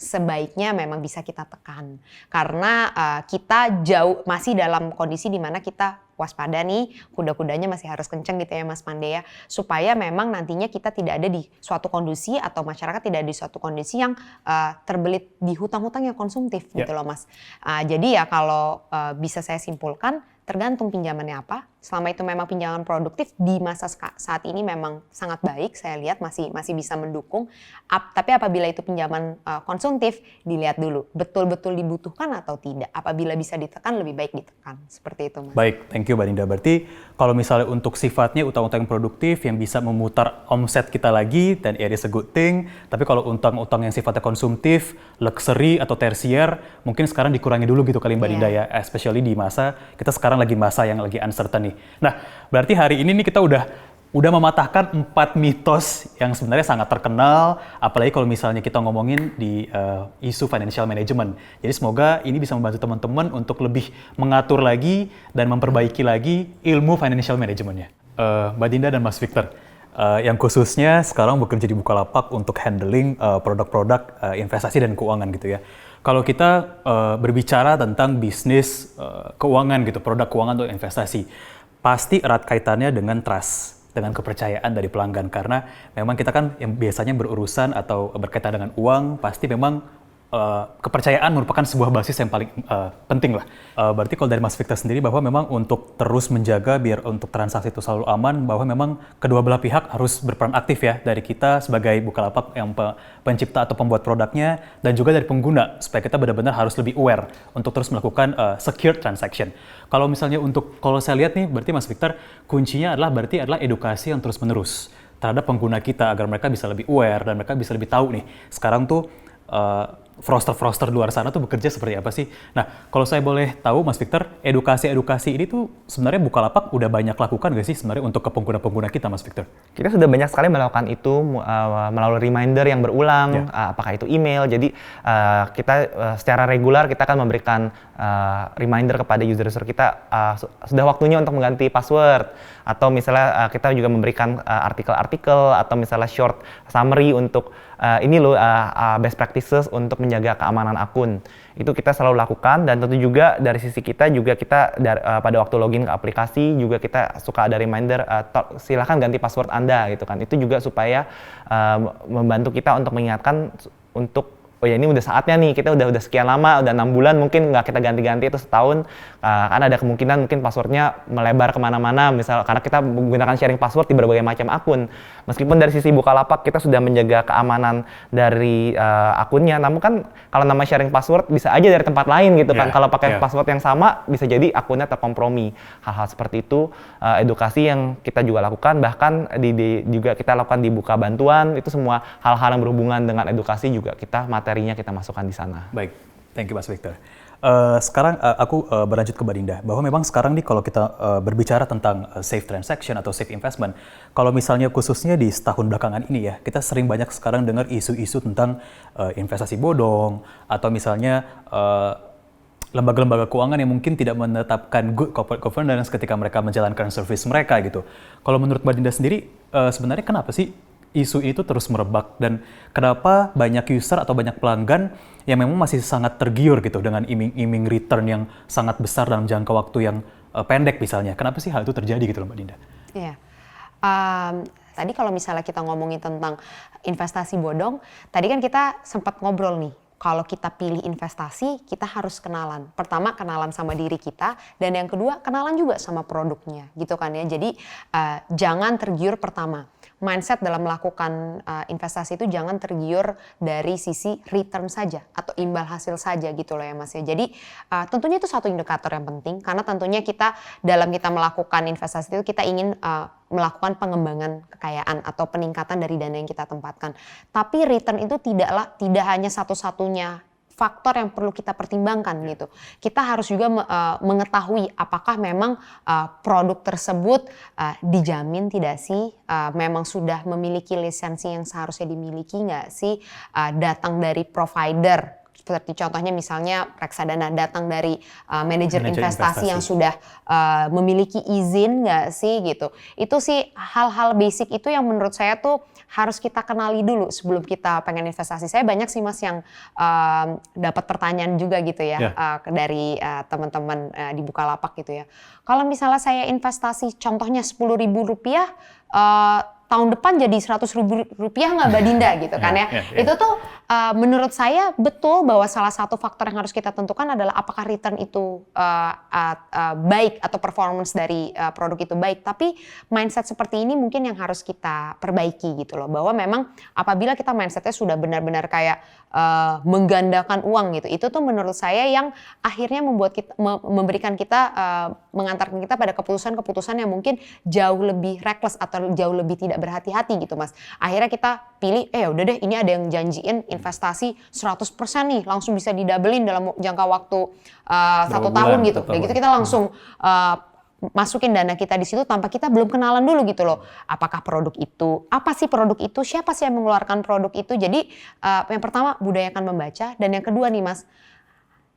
sebaiknya memang bisa kita tekan. Karena kita masih dalam kondisi di mana kita waspada nih, kuda-kudanya masih harus kenceng gitu ya Mas Pandey ya, supaya memang nantinya kita tidak ada di suatu kondisi atau masyarakat tidak ada di suatu kondisi yang terbelit di hutang-hutang yang konsumtif gitu loh Mas. Jadi ya kalau bisa saya simpulkan, tergantung pinjamannya apa. Selama itu memang pinjaman produktif di masa saat ini memang sangat baik, saya lihat masih bisa mendukung. Tapi apabila itu pinjaman konsumtif, dilihat dulu betul-betul dibutuhkan atau tidak. Apabila bisa ditekan, lebih baik ditekan. Seperti itu Mas. Baik, thank you Mbak Dinda. Berarti kalau misalnya untuk sifatnya utang-utang yang produktif yang bisa memutar omset kita lagi, dan it is a good thing. Tapi kalau utang-utang yang sifatnya konsumtif, luxury atau tersier, mungkin sekarang dikurangi dulu gitu kali Mbak Iya. Dinda ya. Especially di masa, kita sekarang lagi masa yang lagi uncertain nih. Nah, berarti hari ini nih kita udah mematahkan 4 mitos yang sebenarnya sangat terkenal, apalagi kalau misalnya kita ngomongin di isu financial management. Jadi semoga ini bisa membantu teman-teman untuk lebih mengatur lagi dan memperbaiki lagi ilmu financial managementnya. Mbak Dinda dan Mas Victor, yang khususnya sekarang bekerja di Bukalapak untuk handling produk-produk investasi dan keuangan gitu ya. Kalau kita berbicara tentang bisnis keuangan gitu, produk keuangan atau investasi, pasti erat kaitannya dengan trust, dengan kepercayaan dari pelanggan, karena memang kita kan yang biasanya berurusan atau berkaitan dengan uang, pasti memang kepercayaan merupakan sebuah basis yang paling penting lah. Berarti kalau dari Mas Victor sendiri bahwa memang untuk terus menjaga biar untuk transaksi itu selalu aman, bahwa memang kedua belah pihak harus berperan aktif ya, dari kita sebagai Bukalapak yang pencipta atau pembuat produknya, dan juga dari pengguna, supaya kita benar-benar harus lebih aware untuk terus melakukan secure transaction. Kalau misalnya kalau saya lihat nih, berarti Mas Victor, kuncinya adalah edukasi yang terus-menerus terhadap pengguna kita, agar mereka bisa lebih aware dan mereka bisa lebih tahu nih, sekarang tuh froster-froster luar sana tuh bekerja seperti apa sih? Nah, kalau saya boleh tahu Mas Victor, edukasi ini tuh sebenarnya Bukalapak udah banyak lakukan gak sih sebenarnya untuk ke pengguna-pengguna kita, Mas Victor? Kita sudah banyak sekali melakukan itu melalui reminder yang berulang, apakah itu email. Jadi kita secara regular kita akan memberikan reminder kepada user-user kita, sudah waktunya untuk mengganti password, atau misalnya kita juga memberikan artikel-artikel atau misalnya short summary untuk ini loh best practices untuk menjaga keamanan akun. Itu kita selalu lakukan, dan tentu juga dari sisi kita juga pada waktu login ke aplikasi juga kita suka ada reminder, silahkan ganti password Anda gitu kan. Itu juga supaya membantu kita untuk mengingatkan untuk oh ya ini udah saatnya nih, kita udah sekian lama, udah 6 bulan mungkin nggak kita ganti-ganti, itu setahun, kan ada kemungkinan mungkin passwordnya melebar kemana-mana, misal karena kita menggunakan sharing password di berbagai macam akun. Meskipun dari sisi Bukalapak kita sudah menjaga keamanan dari akunnya, namun kan kalau nama sharing password bisa aja dari tempat lain gitu kan. Kalau pakai password yang sama bisa jadi akunnya terkompromi. Hal-hal seperti itu edukasi yang kita juga lakukan, bahkan juga kita lakukan di Buka Bantuan, itu semua hal-hal yang berhubungan dengan edukasi juga materinya kita masukkan di sana. Baik, thank you Mas Victor. Sekarang aku berlanjut ke Mbak Dinda, bahwa memang sekarang nih kalau kita berbicara tentang safe transaction atau safe investment, kalau misalnya khususnya di setahun belakangan ini ya, kita sering banyak sekarang dengar isu-isu tentang investasi bodong, atau misalnya lembaga-lembaga keuangan yang mungkin tidak menetapkan good corporate governance ketika mereka menjalankan service mereka gitu. Kalau menurut Mbak Dinda sendiri, sebenarnya kenapa sih isu itu terus merebak, dan kenapa banyak user atau banyak pelanggan yang memang masih sangat tergiur gitu dengan iming-iming return yang sangat besar dalam jangka waktu yang pendek misalnya? Kenapa sih hal itu terjadi gitu loh Mbak Dinda? Iya. Tadi kalau misalnya kita ngomongin tentang investasi bodong, tadi kan kita sempat ngobrol nih. Kalau kita pilih investasi, kita harus kenalan. Pertama, kenalan sama diri kita, dan yang kedua, kenalan juga sama produknya, gitu kan ya. Jadi jangan tergiur pertama. Mindset dalam melakukan investasi itu jangan tergiur dari sisi return saja atau imbal hasil saja gitu loh ya Mas ya. Jadi tentunya itu satu indikator yang penting, karena tentunya kita melakukan investasi itu kita ingin melakukan pengembangan kekayaan atau peningkatan dari dana yang kita tempatkan. Tapi return itu tidak hanya satu-satunya faktor yang perlu kita pertimbangkan gitu. Kita harus juga mengetahui apakah memang produk tersebut dijamin tidak sih, memang sudah memiliki lisensi yang seharusnya dimiliki nggak sih, datang dari provider. Seperti contohnya misalnya reksadana datang dari manajer investasi yang sudah memiliki izin nggak sih gitu. Itu sih hal-hal basic itu yang menurut saya tuh harus kita kenali dulu sebelum kita pengen investasi. Saya banyak sih Mas yang dapat pertanyaan juga gitu ya dari teman-teman di Bukalapak gitu ya. Kalau misalnya saya investasi contohnya Rp10.000, tahun depan jadi Rp100.000 nggak Mbak Dinda gitu kan ya. Itu tuh menurut saya betul bahwa salah satu faktor yang harus kita tentukan adalah apakah return itu baik atau performance dari produk itu baik. Tapi mindset seperti ini mungkin yang harus kita perbaiki gitu loh. Bahwa memang apabila kita mindsetnya sudah benar-benar kayak menggandakan uang gitu. Itu tuh menurut saya yang akhirnya memberikan kita, mengantarkan kita pada keputusan-keputusan yang mungkin jauh lebih reckless atau jauh lebih tidak berhati-hati gitu Mas. Akhirnya kita pilih, udah deh ini ada yang janjiin investasi 100% nih, langsung bisa didabelin dalam jangka waktu 1 tahun gitu. Dan gitu kita langsung masukin dana kita di situ tanpa kita belum kenalan dulu gitu loh. Apakah produk itu, apa sih produk itu, siapa sih yang mengeluarkan produk itu. Jadi yang pertama budayakan membaca, dan yang kedua nih Mas,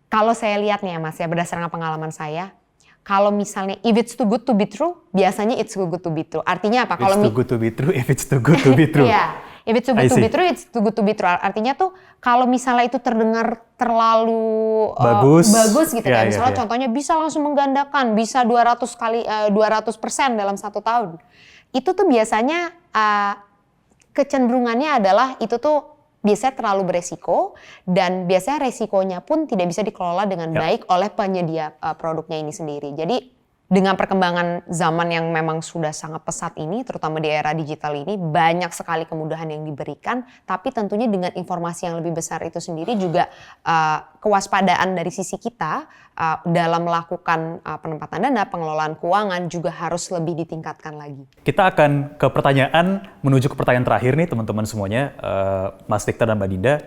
kalau saya lihat nih ya Mas ya berdasarkan pengalaman saya, kalau misalnya if it's too good to be true, biasanya it's too good to be true. Artinya apa? It's too good to be true, if it's too good to be true. Iya, if it's too good to be true, it's too good to be true. Artinya tuh kalau misalnya itu terdengar terlalu bagus gitu Ya, kayak misalnya contohnya bisa langsung menggandakan, bisa 200% dalam 1 tahun. Itu tuh biasanya kecenderungannya adalah itu tuh biasanya terlalu beresiko dan biasanya resikonya pun tidak bisa dikelola dengan baik oleh penyedia produknya ini sendiri. Jadi dengan perkembangan zaman yang memang sudah sangat pesat ini, terutama di era digital ini, banyak sekali kemudahan yang diberikan, tapi tentunya dengan informasi yang lebih besar itu sendiri juga kewaspadaan dari sisi kita dalam melakukan penempatan dana, pengelolaan keuangan juga harus lebih ditingkatkan lagi. Kita akan ke pertanyaan, menuju ke pertanyaan terakhir nih teman-teman semuanya, Mas Victor dan Mbak Dinda.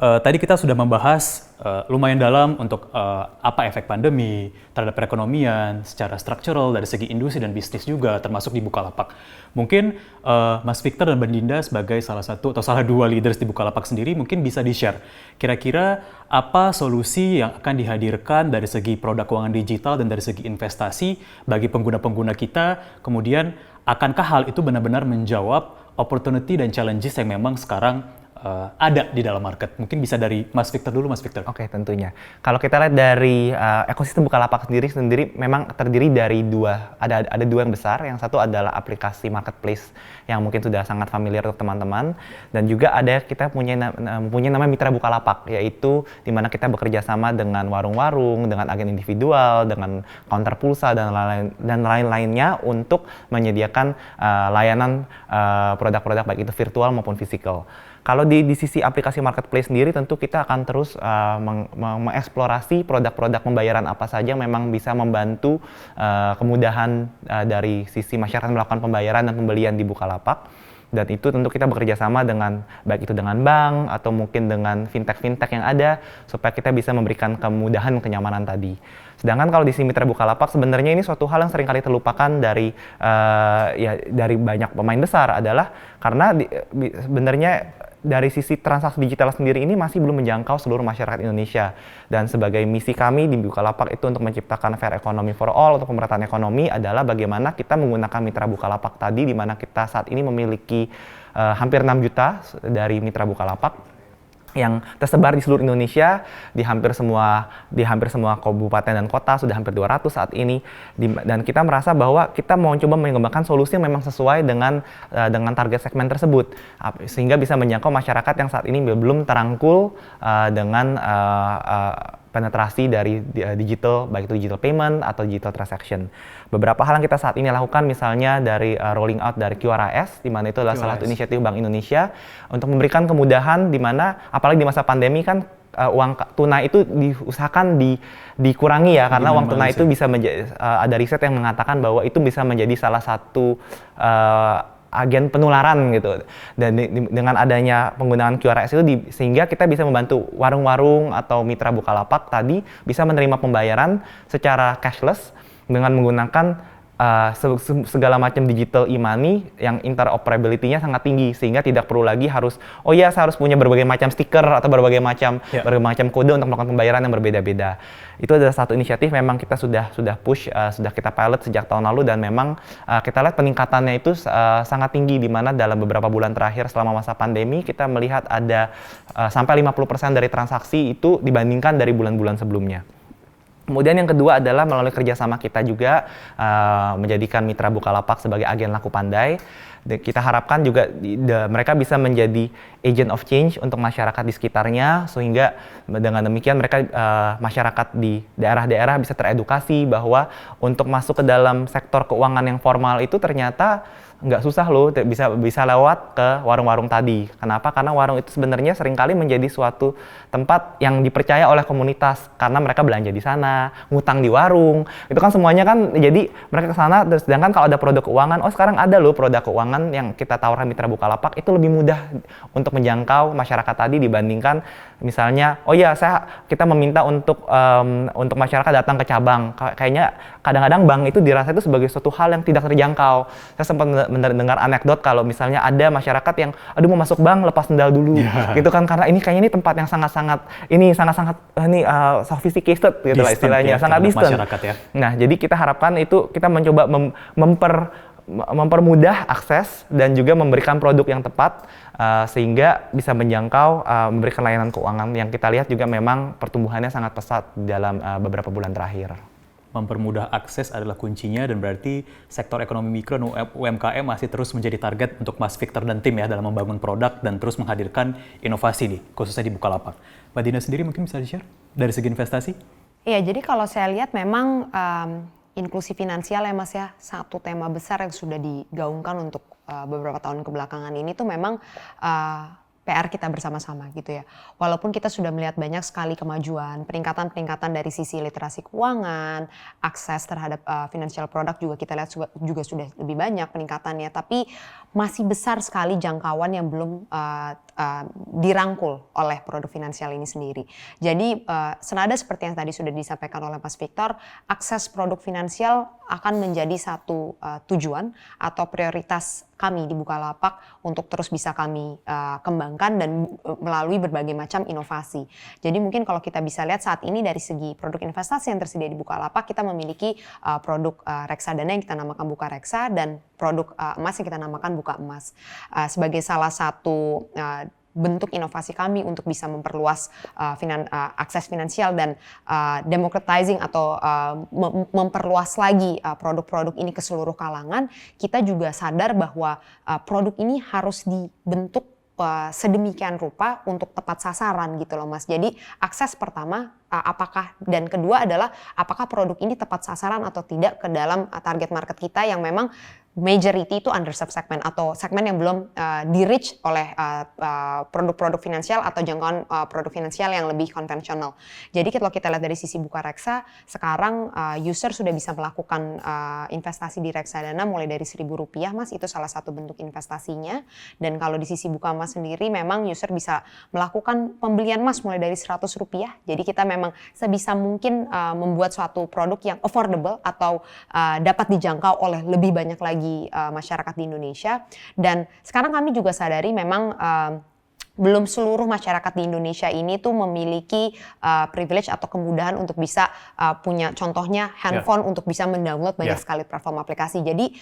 Tadi kita sudah membahas lumayan dalam untuk apa efek pandemi terhadap perekonomian secara struktural dari segi industri dan bisnis juga termasuk di Bukalapak. Mungkin Mas Victor dan Mbak Dinda sebagai salah satu atau salah dua leaders di Bukalapak sendiri mungkin bisa di-share kira-kira apa solusi yang akan dihadirkan dari segi produk keuangan digital dan dari segi investasi bagi pengguna-pengguna kita, kemudian akankah hal itu benar-benar menjawab opportunity dan challenges yang memang sekarang ada di dalam market. Mungkin bisa dari Mas Victor dulu, Mas Victor. Oke, tentunya. Kalau kita lihat dari ekosistem Bukalapak sendiri memang terdiri dari ada dua yang besar. Yang satu adalah aplikasi marketplace yang mungkin sudah sangat familiar untuk teman-teman, dan juga kita punya namanya Mitra Bukalapak, yaitu di mana kita bekerja sama dengan warung-warung, dengan agen individual, dengan counter pulsa dan lain-lainnya untuk menyediakan layanan produk-produk baik itu virtual maupun fisikal. Kalau di sisi aplikasi marketplace sendiri tentu kita akan terus mengeksplorasi produk-produk pembayaran apa saja yang memang bisa membantu kemudahan dari sisi masyarakat melakukan pembayaran dan pembelian di Bukalapak. Dan itu tentu kita bekerja sama dengan baik itu dengan bank atau mungkin dengan fintech yang ada supaya kita bisa memberikan kemudahan kenyamanan tadi. Sedangkan kalau di sisi Mitra Bukalapak sebenarnya ini suatu hal yang seringkali terlupakan dari banyak pemain besar adalah karena sebenarnya dari sisi transaksi digital sendiri ini masih belum menjangkau seluruh masyarakat Indonesia. Dan sebagai misi kami di Bukalapak itu untuk menciptakan fair economy for all, untuk pemerataan ekonomi adalah bagaimana kita menggunakan Mitra Bukalapak tadi, di mana kita saat ini memiliki hampir 6 juta dari Mitra Bukalapak yang tersebar di seluruh Indonesia, di hampir semua kabupaten dan kota, sudah hampir 200 saat ini. Dan kita merasa bahwa kita mau coba mengembangkan solusi yang memang sesuai dengan target segmen tersebut, sehingga bisa menjangkau masyarakat yang saat ini belum terangkul dengan penetrasi dari digital, baik itu digital payment atau digital transaction. Beberapa hal yang kita saat ini lakukan misalnya dari rolling out dari QRIS, di mana itu adalah salah satu inisiatif Bank Indonesia untuk memberikan kemudahan, di mana apalagi di masa pandemi kan uang tunai itu diusahakan dikurangi ya, karena uang tunai itu bisa menjadi, ada riset yang mengatakan bahwa itu bisa menjadi salah satu agen penularan gitu. Dan dengan adanya penggunaan QRIS itu sehingga kita bisa membantu warung-warung atau mitra Bukalapak tadi bisa menerima pembayaran secara cashless dengan menggunakan segala macam digital e-money yang interoperability-nya sangat tinggi, sehingga tidak perlu lagi saya harus punya berbagai macam stiker atau berbagai macam kode untuk melakukan pembayaran yang berbeda-beda. Itu adalah satu inisiatif memang kita sudah push, sudah kita pilot sejak tahun lalu, dan memang kita lihat peningkatannya itu sangat tinggi, di mana dalam beberapa bulan terakhir selama masa pandemi kita melihat ada sampai 50% dari transaksi itu dibandingkan dari bulan-bulan sebelumnya. Kemudian yang kedua adalah melalui kerjasama kita juga menjadikan Mitra Bukalapak sebagai agen laku pandai. Kita harapkan juga mereka bisa menjadi agent of change untuk masyarakat di sekitarnya, sehingga dengan demikian masyarakat di daerah-daerah bisa teredukasi bahwa untuk masuk ke dalam sektor keuangan yang formal itu ternyata nggak susah loh, bisa lewat ke warung-warung tadi. Kenapa? Karena warung itu sebenarnya seringkali menjadi suatu tempat yang dipercaya oleh komunitas karena mereka belanja di sana, ngutang di warung. Itu kan semuanya kan jadi mereka ke sana. Sedangkan kalau ada produk keuangan, sekarang ada loh produk keuangan yang kita tawarkan Mitra Bukalapak itu lebih mudah untuk menjangkau masyarakat tadi dibandingkan misalnya kita meminta untuk masyarakat datang ke cabang. Kayaknya kadang-kadang bank itu dirasa itu sebagai suatu hal yang tidak terjangkau. Saya sempat mendengar anekdot kalau misalnya ada masyarakat yang aduh mau masuk bank lepas sendal dulu gitu kan, karena ini kayaknya ini tempat yang sangat-sangat sophisticated gitu lah istilahnya, sangat distant. Masyarakat ya. Nah, jadi kita harapkan itu kita mencoba mempermudah akses dan juga memberikan produk yang tepat sehingga bisa menjangkau memberikan layanan keuangan yang kita lihat juga memang pertumbuhannya sangat pesat dalam beberapa bulan terakhir. Mempermudah akses adalah kuncinya dan berarti sektor ekonomi mikro dan UMKM masih terus menjadi target untuk Mas Victor dan tim ya dalam membangun produk dan terus menghadirkan inovasi nih, khususnya di Bukalapak. Mbak Dinda sendiri mungkin bisa di-share dari segi investasi? Iya, jadi kalau saya lihat memang inklusi finansial ya Mas ya, satu tema besar yang sudah digaungkan untuk beberapa tahun kebelakangan ini tuh memang PR kita bersama-sama gitu ya. Walaupun kita sudah melihat banyak sekali kemajuan, peningkatan dari sisi literasi keuangan, akses terhadap financial product juga kita lihat juga sudah lebih banyak peningkatannya, tapi masih besar sekali jangkauan yang belum dirangkul oleh produk finansial ini sendiri. Jadi senada seperti yang tadi sudah disampaikan oleh Mas Victor, akses produk finansial akan menjadi satu tujuan atau prioritas kami di Bukalapak untuk terus bisa kami kembangkan dan melalui berbagai macam inovasi. Jadi mungkin kalau kita bisa lihat saat ini dari segi produk investasi yang tersedia di Bukalapak, kita memiliki produk reksadana yang kita namakan Buka Reksa dan produk emas yang kita namakan Buka Emas. Sebagai salah satu bentuk inovasi kami untuk bisa memperluas akses finansial dan democratizing atau memperluas lagi produk-produk ini ke seluruh kalangan, kita juga sadar bahwa produk ini harus dibentuk sedemikian rupa untuk tepat sasaran gitu loh Mas. Jadi akses pertama apakah dan kedua adalah apakah produk ini tepat sasaran atau tidak ke dalam target market kita yang memang majority itu underserved segment atau segmen yang belum di-reach oleh produk-produk finansial atau jangkauan produk finansial yang lebih konvensional. Jadi kalau kita lihat dari sisi Buka Reksa, sekarang user sudah bisa melakukan investasi di reksadana mulai dari Rp1.000 Mas, itu salah satu bentuk investasinya. Dan kalau di sisi Buka Emas sendiri memang user bisa melakukan pembelian emas mulai dari Rp100. Jadi kita memang sebisa mungkin membuat suatu produk yang affordable atau dapat dijangkau oleh lebih banyak lagi masyarakat di Indonesia. Dan sekarang kami juga sadari memang belum seluruh masyarakat di Indonesia ini tuh memiliki privilege atau kemudahan untuk bisa punya contohnya handphone untuk bisa mendownload banyak sekali platform aplikasi. Jadi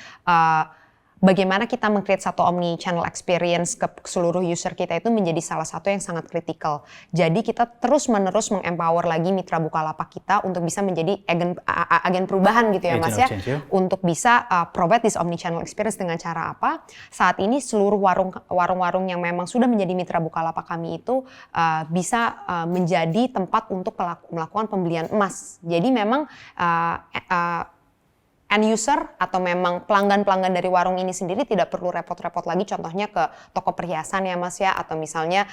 bagaimana kita meng-create satu omni-channel experience ke seluruh user kita itu menjadi salah satu yang sangat kritikal. Jadi kita terus-menerus meng-empower lagi mitra Bukalapak kita untuk bisa menjadi agen perubahan gitu ya Mas ya. Untuk bisa provide this omni-channel experience dengan cara apa? Saat ini seluruh warung-warung yang memang sudah menjadi mitra Bukalapak kami itu bisa menjadi tempat untuk melakukan pembelian emas. Jadi memang end user atau memang pelanggan-pelanggan dari warung ini sendiri tidak perlu repot-repot lagi contohnya ke toko perhiasan ya Mas ya, atau misalnya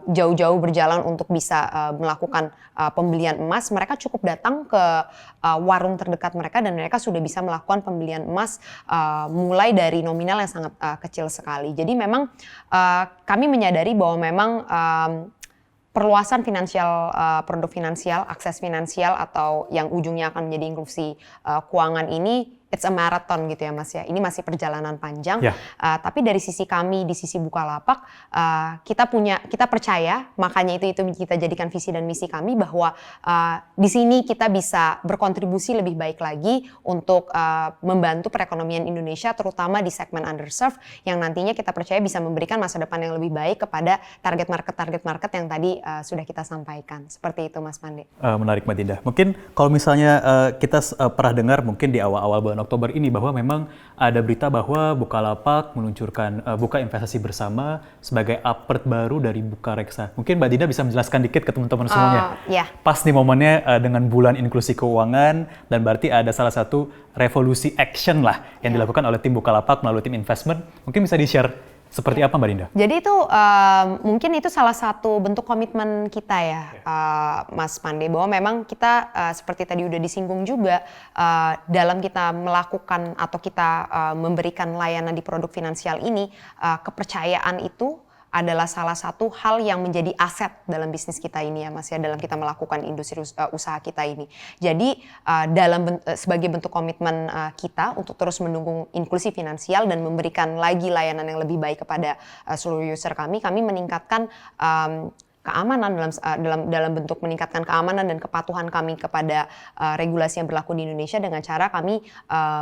jauh-jauh berjalan untuk bisa melakukan pembelian emas. Mereka cukup datang ke warung terdekat mereka dan mereka sudah bisa melakukan pembelian emas mulai dari nominal yang sangat kecil sekali. Jadi memang kami menyadari bahwa memang perluasan finansial, produk finansial, akses finansial atau yang ujungnya akan menjadi inklusi keuangan ini, it's a marathon gitu ya Mas ya. Ini masih perjalanan panjang. Tapi dari sisi kami di sisi Bukalapak, kita percaya, makanya itu kita jadikan visi dan misi kami bahwa di sini kita bisa berkontribusi lebih baik lagi untuk membantu perekonomian Indonesia, terutama di segmen underserved yang nantinya kita percaya bisa memberikan masa depan yang lebih baik kepada target market yang tadi sudah kita sampaikan. Seperti itu Mas Pande. Menarik Mbak Dinda. Mungkin kalau misalnya kita pernah dengar mungkin di awal-awal bulan Oktober ini bahwa memang ada berita bahwa Bukalapak meluncurkan Buka Investasi Bersama sebagai upward baru dari Buka Reksa. Mungkin Mbak Dinda bisa menjelaskan dikit ke teman-teman semuanya. Pas nih momennya dengan bulan inklusi keuangan dan berarti ada salah satu revolusi action lah yang dilakukan oleh tim Bukalapak melalui tim investment. Mungkin bisa di-share seperti apa Mbak Dinda? Jadi itu mungkin itu salah satu bentuk komitmen kita ya Mas Pande, bahwa memang kita seperti tadi udah disinggung juga dalam kita melakukan atau kita memberikan layanan di produk finansial ini, kepercayaan itu adalah salah satu hal yang menjadi aset dalam bisnis kita ini ya Mas ya, dalam kita melakukan industri usaha kita ini. Jadi sebagai bentuk komitmen kita untuk terus mendukung inklusi finansial dan memberikan lagi layanan yang lebih baik kepada seluruh user kami meningkatkan keamanan dalam bentuk meningkatkan keamanan dan kepatuhan kami kepada regulasi yang berlaku di Indonesia dengan cara kami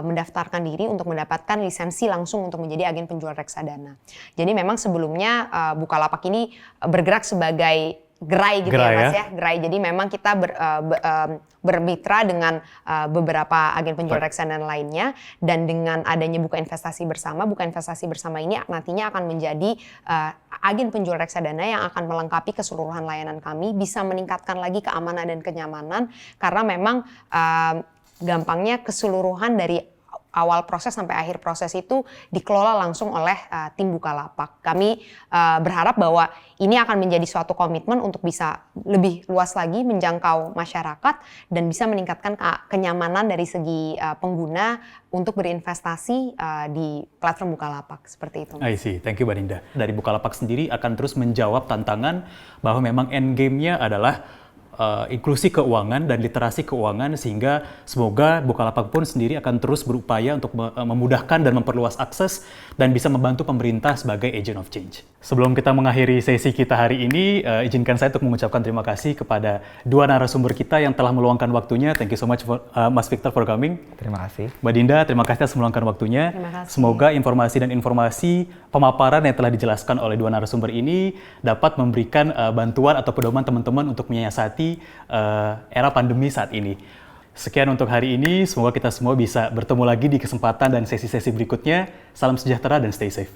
mendaftarkan diri untuk mendapatkan lisensi langsung untuk menjadi agen penjual reksadana. Jadi memang sebelumnya Bukalapak ini bergerak sebagai gerai gitu ya Mas ya, gerai. Jadi memang kita bermitra dengan beberapa agen penjual reksadana lainnya, dan dengan adanya buka investasi bersama ini nantinya akan menjadi agen penjual reksadana yang akan melengkapi keseluruhan layanan kami, bisa meningkatkan lagi keamanan dan kenyamanan karena memang gampangnya keseluruhan dari awal proses sampai akhir proses itu dikelola langsung oleh tim Bukalapak. Kami berharap bahwa ini akan menjadi suatu komitmen untuk bisa lebih luas lagi menjangkau masyarakat dan bisa meningkatkan kenyamanan dari segi pengguna untuk berinvestasi di platform Bukalapak. Seperti itu. I see. Thank you Mbak Dinda. Dari Bukalapak sendiri akan terus menjawab tantangan bahwa memang end game-nya adalah inklusi keuangan dan literasi keuangan, sehingga semoga Bukalapak pun sendiri akan terus berupaya untuk memudahkan dan memperluas akses dan bisa membantu pemerintah sebagai agent of change. Sebelum kita mengakhiri sesi kita hari ini, izinkan saya untuk mengucapkan terima kasih kepada dua narasumber kita yang telah meluangkan waktunya. Thank you so much Mas Victor for coming. Terima kasih. Mbak Dinda, terima kasih atas meluangkan waktunya. Terima kasih. Semoga informasi pemaparan yang telah dijelaskan oleh dua narasumber ini dapat memberikan bantuan atau pedoman teman-teman untuk menyiasati era pandemi saat ini. Sekian untuk hari ini, semoga kita semua bisa bertemu lagi di kesempatan dan sesi-sesi berikutnya. Salam sejahtera dan stay safe.